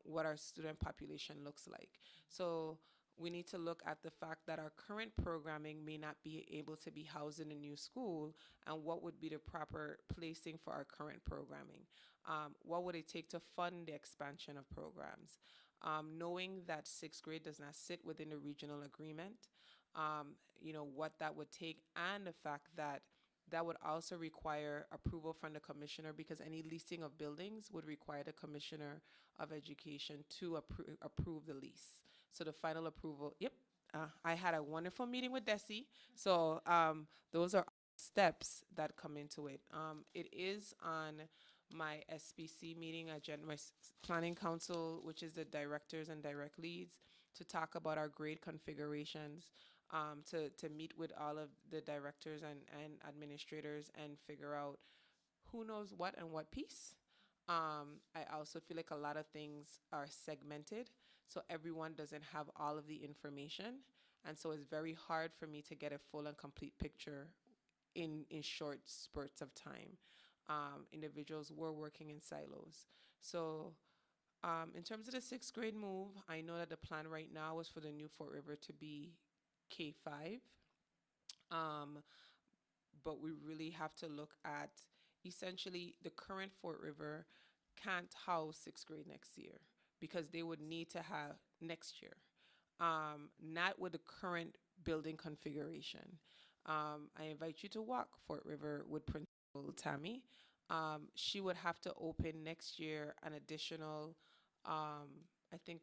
what our student population looks like. So we need to look at the fact that our current programming may not be able to be housed in a new school, and what would be the proper placing for our current programming. What would it take to fund the expansion of programs? Knowing that sixth grade does not sit within the regional agreement, what that would take, and the fact that that would also require approval from the commissioner, because any leasing of buildings would require the commissioner of education to approve the lease. So the final approval, I had a wonderful meeting with DESI. So those are steps that come into it. It is on my SBC meeting, my planning council, which is the directors and direct leads, to talk about our grade configurations, to meet with all of the directors and administrators and figure out who knows what and what piece. I also feel like a lot of things are segmented. so everyone doesn't have all of the information. And so it's very hard for me to get a full and complete picture in short spurts of time. Individuals were working in silos. So in terms of the sixth grade move, I know that the plan right now is for the new Fort River to be K5. But we really have to look at essentially the current Fort River can't house sixth grade next year because they would need to have next year, not with the current building configuration. I invite you to walk Fort River with Principal Tammy. She would have to open next year an additional, I think,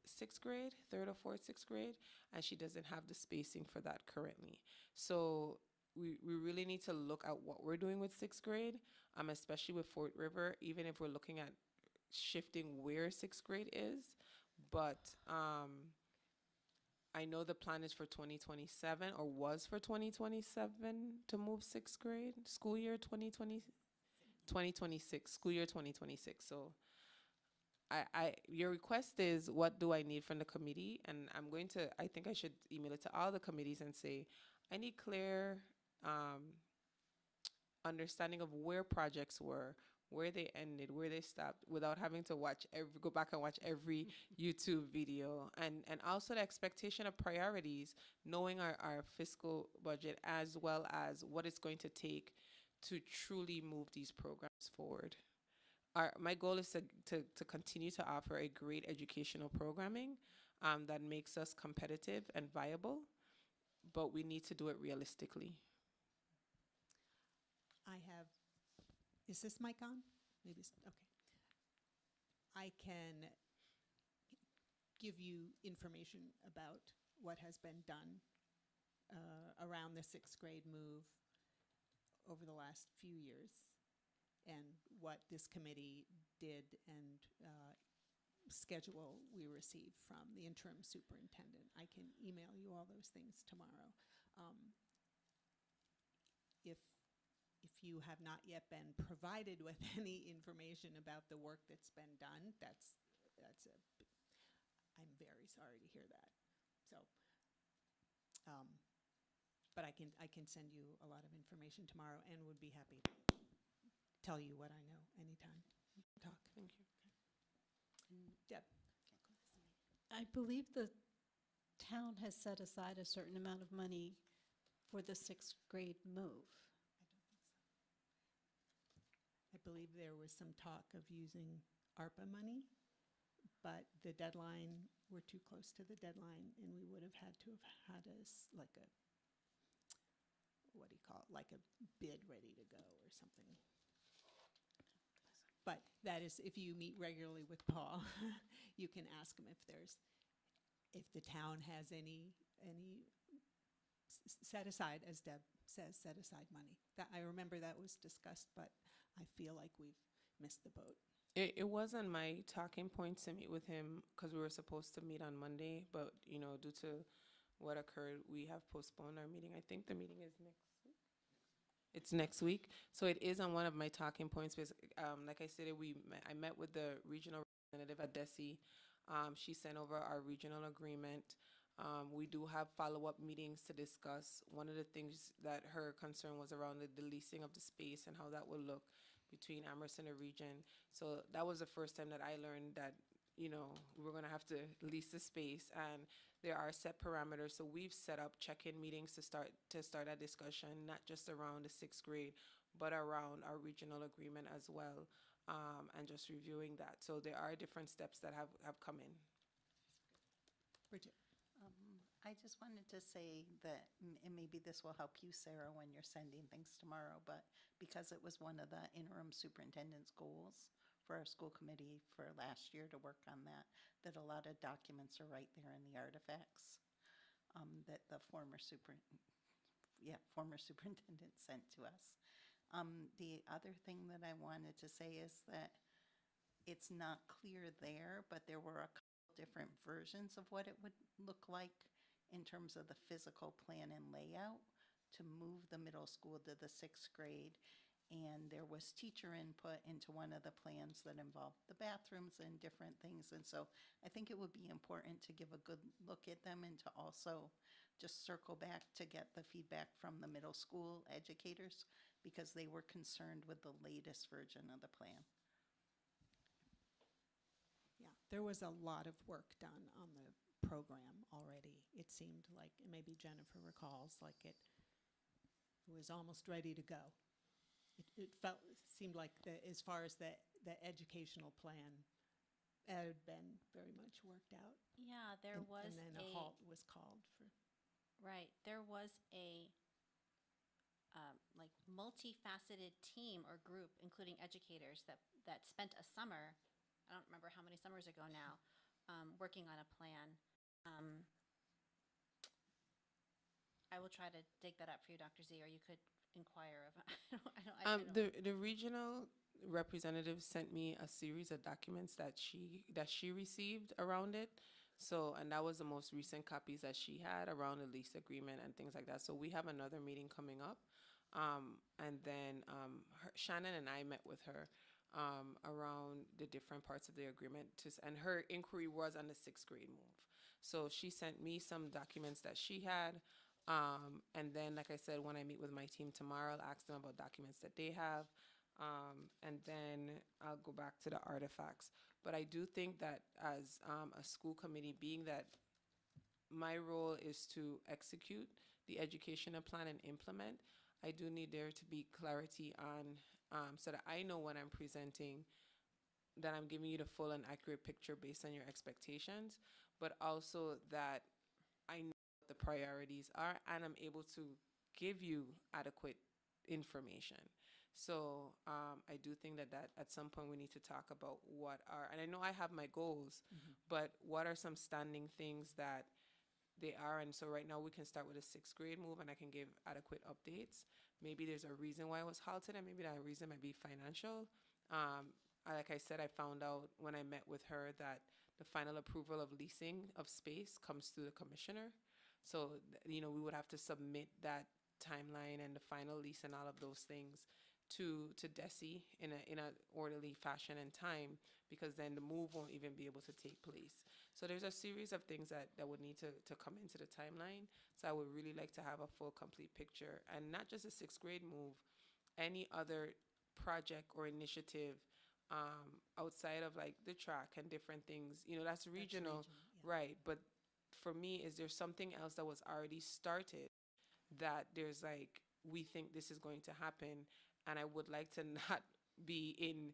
sixth grade, third or fourth, sixth grade, and she doesn't have the spacing for that currently. So we really need to look at what we're doing with sixth grade, especially with Fort River, even if we're looking at shifting where sixth grade is. But I know the plan is for 2027 or was for 2027 to move sixth grade, school year 2026, school year 2026. So your request is what do I need from the committee? And I think I should email it to all the committees and say, I need clear understanding of where projects were, where they ended, where they stopped, without having to go back and watch every YouTube video, and also the expectation of priorities, knowing our fiscal budget as well as what it's going to take to truly move these programs forward. My goal is to continue to offer a great educational programming that makes us competitive and viable, but we need to do it realistically. Is this mic on? Maybe, okay. I can give you information about what has been done around the sixth grade move over the last few years and what this committee did and schedule we received from the interim superintendent. I can email you all those things tomorrow. If you have not yet been provided with any information about the work that's been done, I'm very sorry to hear that. So, but I can send you a lot of information tomorrow and would be happy to tell you what I know anytime. Talk. Thank you. Deb. I believe the town has set aside a certain amount of money for the sixth grade move. I believe there was some talk of using ARPA money, but the deadline, we're too close to the deadline, and we would have had to have had like a bid ready to go or something. But that is, if you meet regularly with Paul, you can ask him if the town has any set aside, as Deb says, set aside money. That I remember that was discussed, but I feel like we've missed the boat. It was on my talking points to meet with him because we were supposed to meet on Monday, but due to what occurred, we have postponed our meeting. I think the meeting is next week. It's next week, so it is on one of my talking points. Because, like I said, I met with the regional representative at DESI. She sent over our regional agreement. We do have follow-up meetings to discuss. One of the things that her concern was around the leasing of the space and how that will look between Amherst and the region. So that was the first time that I learned that, we were going to have to lease the space, and there are set parameters. So we've set up check-in meetings to start that discussion, not just around the sixth grade, but around our regional agreement as well, and just reviewing that. So there are different steps that have come in. Bridget. I just wanted to say that, and maybe this will help you, Sarah, when you're sending things tomorrow, but because it was one of the interim superintendent's goals for our school committee for last year to work on that a lot of documents are right there in the artifacts that the former superintendent sent to us. The other thing that I wanted to say is that it's not clear there, but there were a couple different versions of what it would look like in terms of the physical plan and layout to move the middle school to the sixth grade. And there was teacher input into one of the plans that involved the bathrooms and different things. And so I think it would be important to give a good look at them and to also just circle back to get the feedback from the middle school educators, because they were concerned with the latest version of the plan. Yeah, there was a lot of work done on the program already. It seemed like, maybe Jennifer recalls, like it was almost ready to go. It seemed like as far as the educational plan had been very much worked out. Yeah, there was and then a halt was called for. right, there was a like multifaceted team or group, including educators, that spent a summer, I don't remember how many summers ago now, working on a plan. I will try to dig that up for you, Dr. Z, or you could inquire of. I don't. The regional representative sent me a series of documents that she received around it. So, and that was the most recent copies that she had around the lease agreement and things like that. So we have another meeting coming up. And then Shannon and I met with her around the different parts of the agreement. And her inquiry was on the 6th grade move. So she sent me some documents that she had. And then, like I said, when I meet with my team tomorrow, I'll ask them about documents that they have. And then I'll go back to the artifacts. But I do think that as a school committee, being that my role is to execute the educational plan and implement, I do need there to be clarity on, so that I know when I'm presenting, that I'm giving you the full and accurate picture based on your expectations, but also that I know what the priorities are and I'm able to give you adequate information. So I do think that at some point we need to talk about what are, and I know I have my goals, but what are some standing things that they are. And so right now we can start with a 6th grade move and I can give adequate updates. Maybe there's a reason why it was halted and maybe that reason might be financial. Like I said, I found out when I met with her that the final approval of leasing of space comes through the commissioner. So, we would have to submit that timeline and the final lease and all of those things to DESE in a orderly fashion and time, because then the move won't even be able to take place. So there's a series of things that would need to come into the timeline. So I would really like to have a full, complete picture, and not just a 6th grade move, any other project or initiative outside of like the track and different things. That's regional, yeah. right? But for me, is there something else that was already started that there's like, we think this is going to happen, and I would like to not be in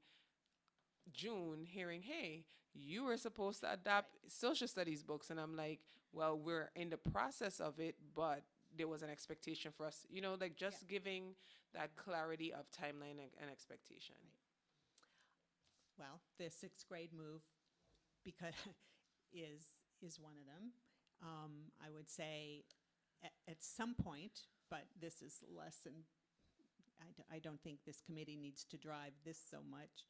June hearing, hey, you were supposed to adopt social studies books, and I'm like, well, we're in the process of it, but there was an expectation for us, like just giving that clarity of timeline and expectation. Right. Well, the 6th grade move, because is one of them. I would say at some point, but this is less than, I don't think this committee needs to drive this so much.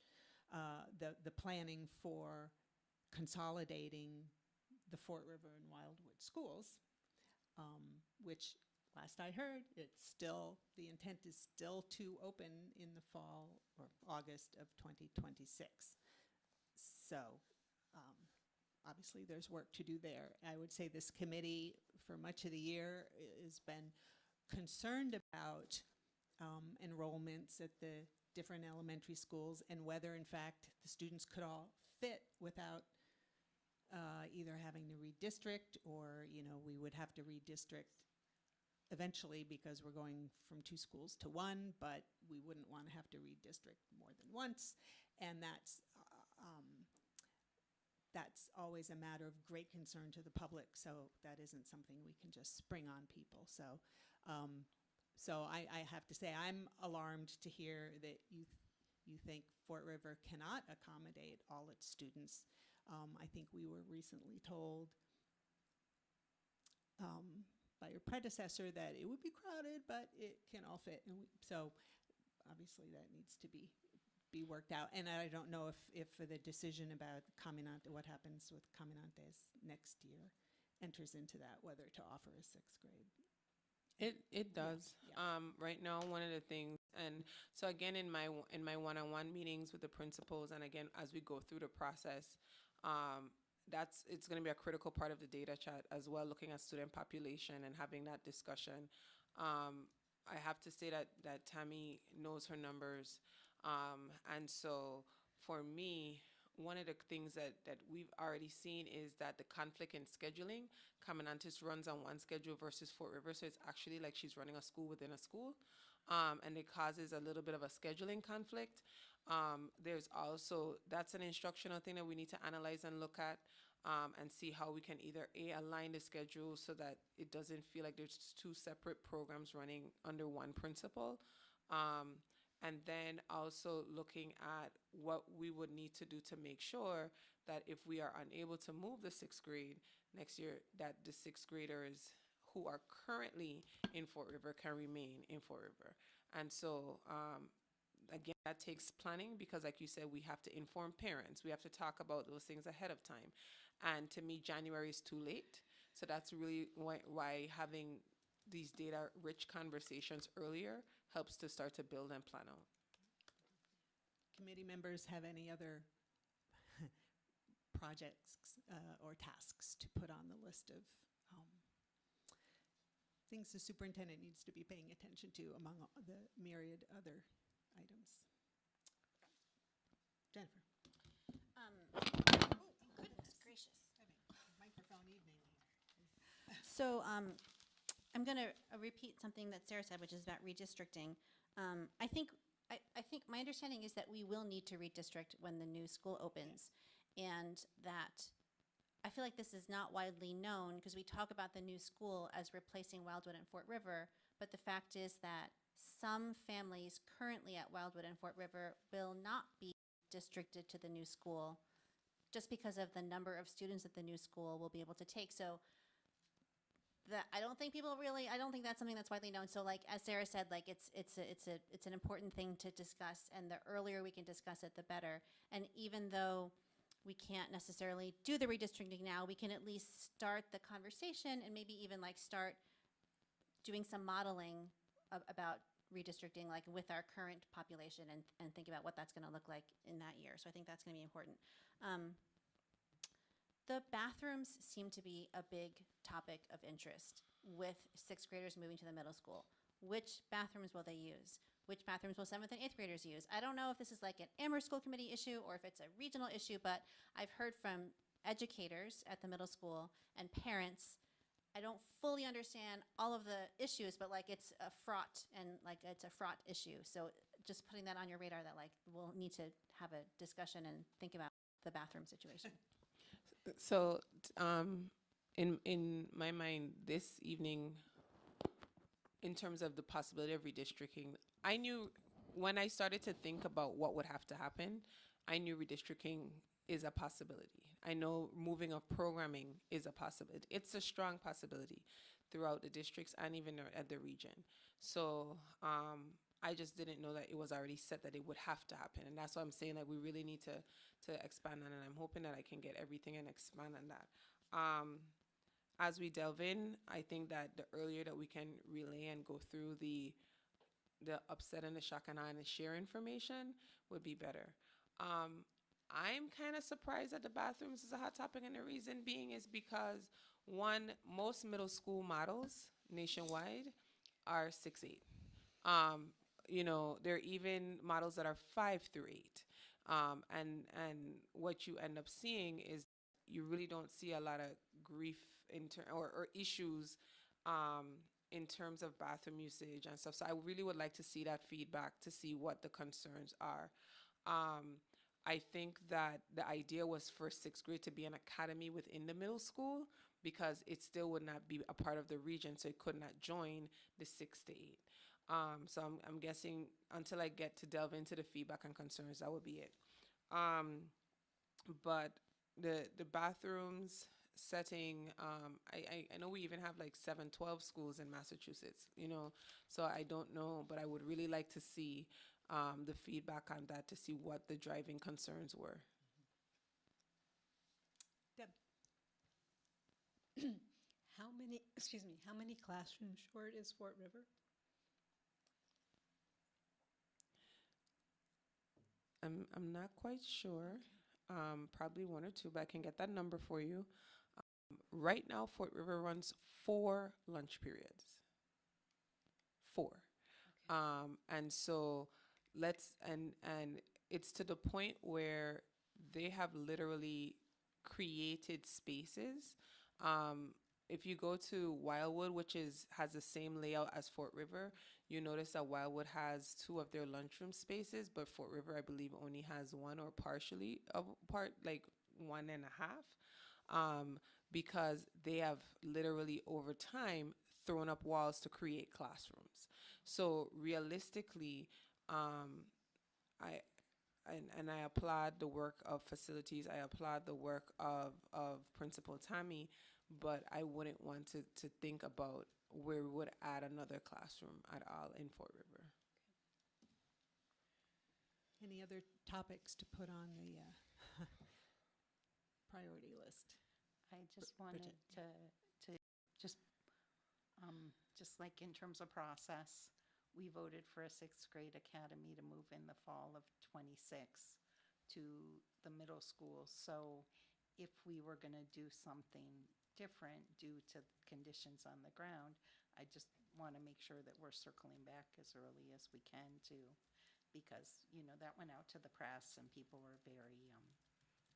The planning for consolidating the Fort River and Wildwood schools, which last I heard, the intent is still to open in the fall or August of 2026. So obviously there's work to do there. I would say this committee for much of the year has been concerned about enrollments at the different elementary schools and whether in fact the students could all fit without either having to redistrict or we would have to redistrict eventually because we're going from 2 schools to 1, but we wouldn't want to have to redistrict more than once, and that's always a matter of great concern to the public, so that isn't something we can just spring on people. So I have to say I'm alarmed to hear that you think Fort River cannot accommodate all its students. I think we were recently told by your predecessor that it would be crowded, but it can all fit. And so obviously that needs to be worked out. And I don't know if the decision about Caminante, what happens with Caminantes next year, enters into that, whether to offer a 6th grade. It does. Yeah. Right now, one of the things, And so again, in my one-on-one meetings with the principals, and again as we go through the process, it's going to be a critical part of the data chat as well, looking at student population and having that discussion. I have to say that Tammy knows her numbers, and so for me, one of the things that we've already seen is that the conflict in scheduling, Caminantes runs on one schedule versus Fort River, so it's actually like she's running a school within a school, and it causes a little bit of a scheduling conflict. There's also, that's an instructional thing that we need to analyze and look at, and see how we can either align the schedule so that it doesn't feel like there's two separate programs running under one principal. And then also looking at what we would need to do to make sure that if we are unable to move the sixth grade next year, that the sixth graders who are currently in Fort River can remain in Fort River. And so, again, that takes planning because, like you said, we have to inform parents. We have to talk about those things ahead of time. And to me, January is too late. So that's really why having these data-rich conversations earlier helps to start to build and plan out. Committee members have any other projects or tasks to put on the list of things the superintendent needs to be paying attention to among the myriad other items? Jennifer. Oh, goodness gracious. Microphone evening. So I'm going to repeat something that Sarah said, which is about redistricting. I think my understanding is that we will need to redistrict when the new school opens, and that I feel like this is not widely known because we talk about the new school as replacing Wildwood and Fort River, but the fact is that some families currently at Wildwood and Fort River will not be districted to the new school just because of the number of students that the new school will be able to take. So I don't think that's something that's widely known. So like, as Sarah said, like it's an important thing to discuss, and the earlier we can discuss it, the better. And even though we can't necessarily do the redistricting now, we can at least start the conversation and maybe even like start doing some modeling about redistricting, like with our current population, and think about what that's going to look like in that year. So I think that's going to be important. The bathrooms seem to be a big topic of interest with sixth graders moving to the middle school. Which bathrooms will they use? Which bathrooms will seventh and eighth graders use? I don't know if this is like an Amherst School Committee issue or if it's a regional issue, but I've heard from educators at the middle school and parents. I don't fully understand all of the issues, but like it's a fraught issue. So just putting that on your radar that like we'll need to have a discussion and think about the bathroom situation. So, in my mind, this evening, in terms of the possibility of redistricting, I knew when I started to think about what would have to happen, I knew redistricting is a possibility. I know moving of programming is a possibility. It's a strong possibility throughout the districts and even at the region. So I just didn't know that it was already set that it would have to happen. And that's why I'm saying that we really need to expand on it. And I'm hoping that I can get everything and expand on that. As we delve in, I think that the earlier that we can relay and go through the upset and the shock and awe and share information would be better. I'm kind of surprised that the bathrooms is a hot topic, and the reason being is because, one, most middle school models nationwide are 6-8. You know, there are even models that are 5 through 8. And what you end up seeing is you really don't see a lot of grief or issues in terms of bathroom usage and stuff. So I really would like to see that feedback to see what the concerns are. I think that the idea was for sixth grade to be an academy within the middle school because it still would not be a part of the region, so it could not join the 6 to 8. So I'm guessing until I get to delve into the feedback and concerns, that would be it. But the bathrooms setting, I know we even have like 7-12 schools in Massachusetts, you know, so I don't know, but I would really like to see the feedback on that to see what the driving concerns were. Deb. How many classrooms short is Fort River? I'm not quite sure. Probably one or two, but I can get that number for you. Right now, Fort River runs 4 lunch periods. 4. And so and it's to the point where they have literally created spaces. If you go to Wildwood, which has the same layout as Fort River, you notice that Wildwood has 2 of their lunchroom spaces, but Fort River, I believe, only has 1 or partially of part, like 1.5. Because they have literally over time thrown up walls to create classrooms. So realistically, I and I applaud the work of facilities. I applaud the work of Principal Tammy, but I wouldn't want to think about where we would add another classroom at all in Fort River. Any other topics to put on the priority list? I just Bridget, wanted to just like in terms of process, we voted for a 6th grade academy to move in the fall of '26 to the middle school. So if we were going to do something different due to conditions on the ground, I just want to make sure that we're circling back as early as we can too, because, that went out to the press and people were very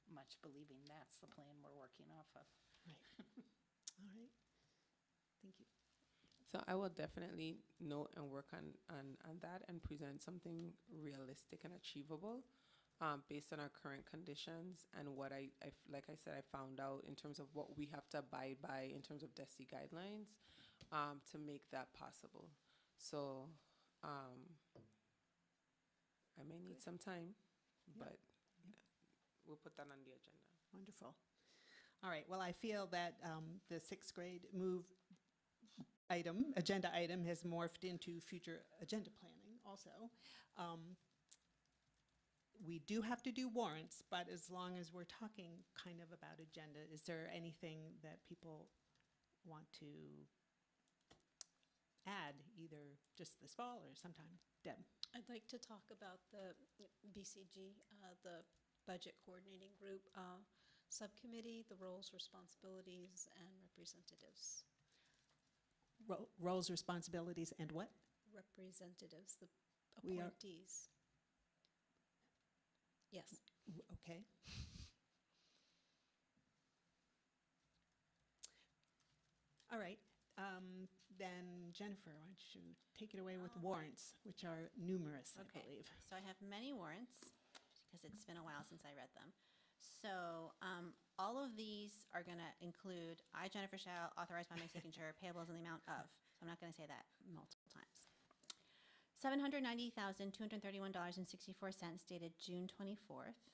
much believing that's the plan we're working off of. Right. All right. Thank you. So I will definitely note and work on that and present something realistic and achievable based on our current conditions and what like I said, I found out in terms of what we have to abide by in terms of DESI guidelines to make that possible. So I may need some time, but we'll put that on the agenda. Wonderful. All right. Well, I feel that the 6th grade agenda item has morphed into future agenda planning also. We do have to do warrants, but as long as we're talking kind of about agenda, is there anything that people want to add, either just this fall or sometime? Deb? I'd like to talk about the BCG, the Budget Coordinating Group Subcommittee, the roles, responsibilities, and representatives. Roles, responsibilities, and what? Representatives, the We are- appointees. Yes. Okay. All right. Then Jennifer, why don't you take it away with warrants, which are numerous, I Okay. believe. So I have many warrants because it's been a while since I read them. So all of these are going to include, I, Jennifer, shall authorize by my signature payables in the amount of, so I'm not going to say that multiple times. $790,231.64 dated June 24th.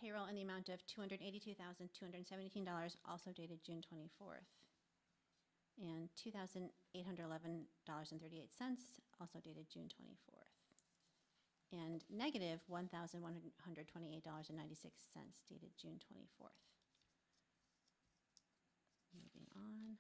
Payroll in the amount of $282,217 also dated June 24th. And $2,811.38 also dated June 24th. And negative $1,128.96 dated June 24th. Moving on.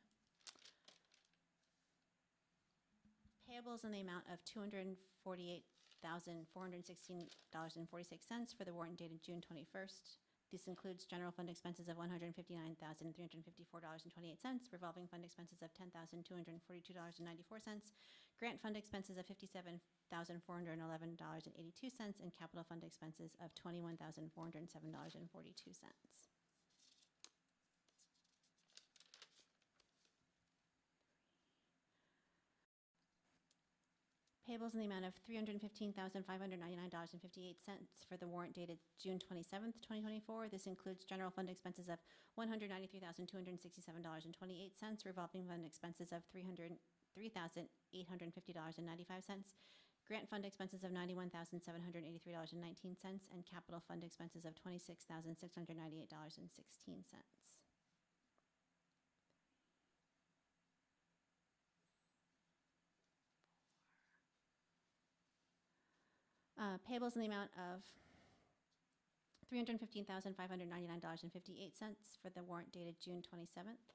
Payables in the amount of $248,416.46 for the warrant dated June 21st. This includes general fund expenses of $159,354.28, revolving fund expenses of $10,242.94, grant fund expenses of $57,411.82, and capital fund expenses of $21,407.42. Payables in the amount of $315,599.58 for the warrant dated June 27th, 2024. This includes general fund expenses of $193,267.28, revolving fund expenses of $303,850.95, grant fund expenses of $91,783.19, and capital fund expenses of $26,698.16. Payables in the amount of $315,599.58 for the warrant dated June 27th.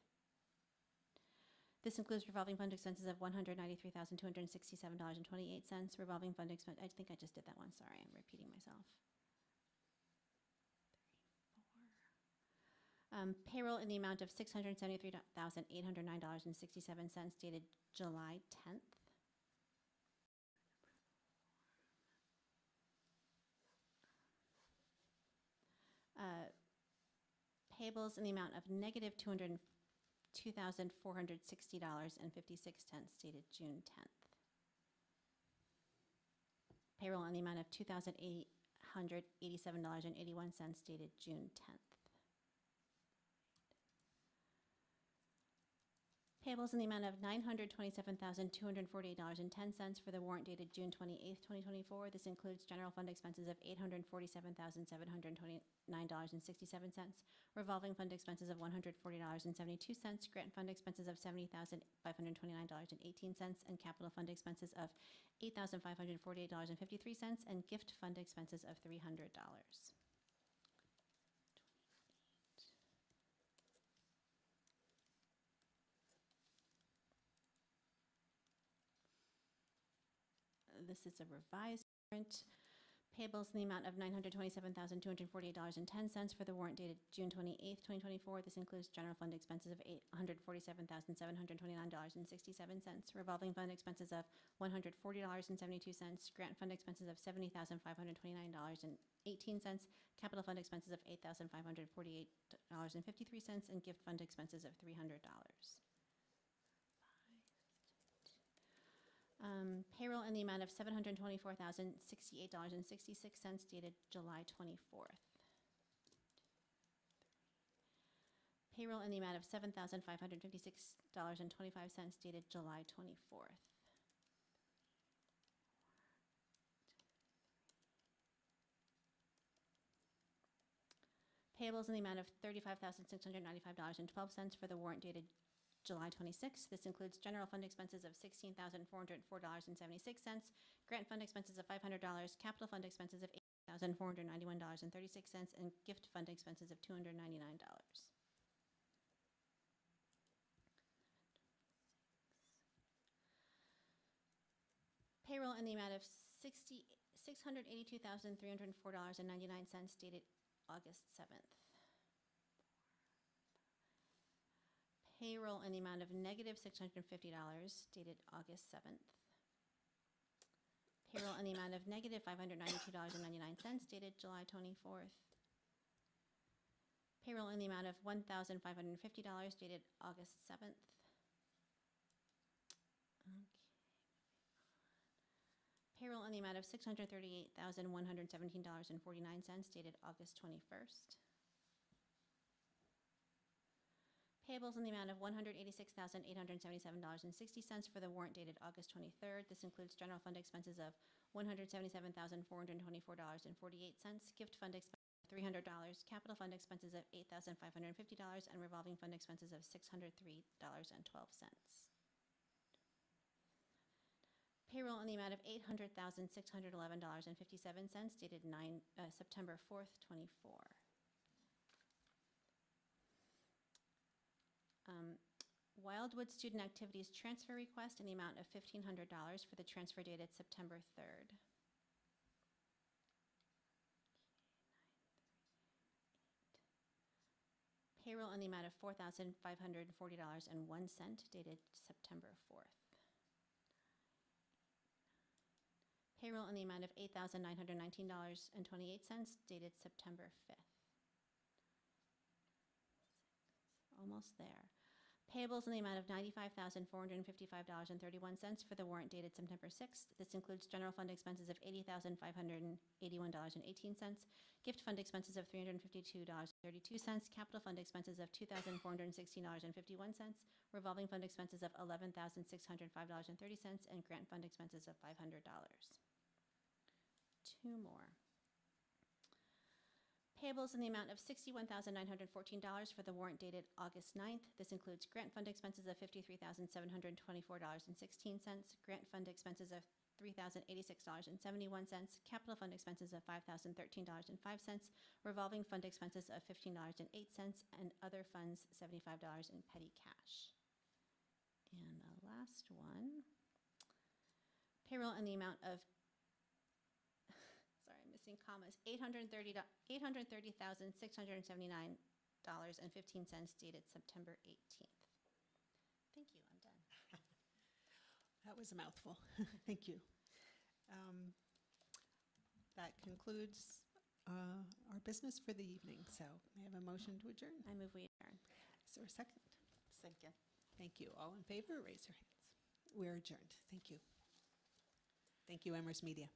This includes revolving fund expenses of $193,267.28. Revolving fund expense, I think I just did that one, sorry, I'm repeating myself. Payroll in the amount of $673,809.67 dated July 10th. Payables in the amount of negative $202,460.56 dated June 10th. Payroll in the amount of $2,887.81 dated June 10th. Payables in the amount of $927,248.10 for the warrant dated June 28th, 2024. This includes general fund expenses of $847,729.67, revolving fund expenses of $140.72, grant fund expenses of $70,529.18, and capital fund expenses of $8,548.53, and gift fund expenses of $300. This is a revised warrant. Payables in the amount of $927,248.10 for the warrant dated June 28th, 2024. This includes general fund expenses of $147,729.67, revolving fund expenses of $140.72, grant fund expenses of $70,529.18, capital fund expenses of $8,548.53, and gift fund expenses of $300. Payroll in the amount of $724,068.66 dated July 24th. Payroll in the amount of $7,556.25 dated July 24th. Payables in the amount of $35,695.12 for the warrant dated July 26th. This includes general fund expenses of $16,404.76, grant fund expenses of $500, capital fund expenses of $8,491.36, and gift fund expenses of $299. Payroll in the amount of $682,304.99 dated August 7th. Payroll in the amount of negative $650 dated August 7th. Payroll in the amount of negative $592.99 dated July 24th. Payroll in the amount of $1,550 dated August 7th. Okay. Payroll in the amount of $638,117.49 dated August 21st. Payables in the amount of $186,877.60 for the warrant dated August 23rd. This includes general fund expenses of $177,424.48, gift fund expenses of $300, capital fund expenses of $8,550, and revolving fund expenses of $603.12. Payroll in the amount of $800,611.57 dated September 4th, 24. Wildwood Student Activities Transfer Request in the amount of $1,500 for the transfer dated September 3rd. Payroll in the amount of $4,540.01 dated September 4th. Payroll in the amount of $8,919.28 dated September 5th. Almost there. Payables in the amount of $95,455.31 for the warrant dated September 6th. This includes general fund expenses of $80,581.18, gift fund expenses of $352.32, capital fund expenses of $2,460.51, revolving fund expenses of $11,605.30, and grant fund expenses of $500. Two more. Payables in the amount of $61,914 for the warrant dated August 9th. This includes grant fund expenses of $53,724.16, grant fund expenses of $3,086.71, capital fund expenses of $5,013.05, revolving fund expenses of $15.08, and other funds $75 in petty cash. And a last one. Payroll in the amount of, sorry, I'm missing commas, $830,679.15 dated September 18th. Thank you, I'm done. That was a mouthful. Thank you. That concludes our business for the evening. So may I have a motion to adjourn? I move we adjourn. Is there a second? Second. Thank you. All in favor, raise your hands. We're adjourned. Thank you. Thank you, Amherst Media.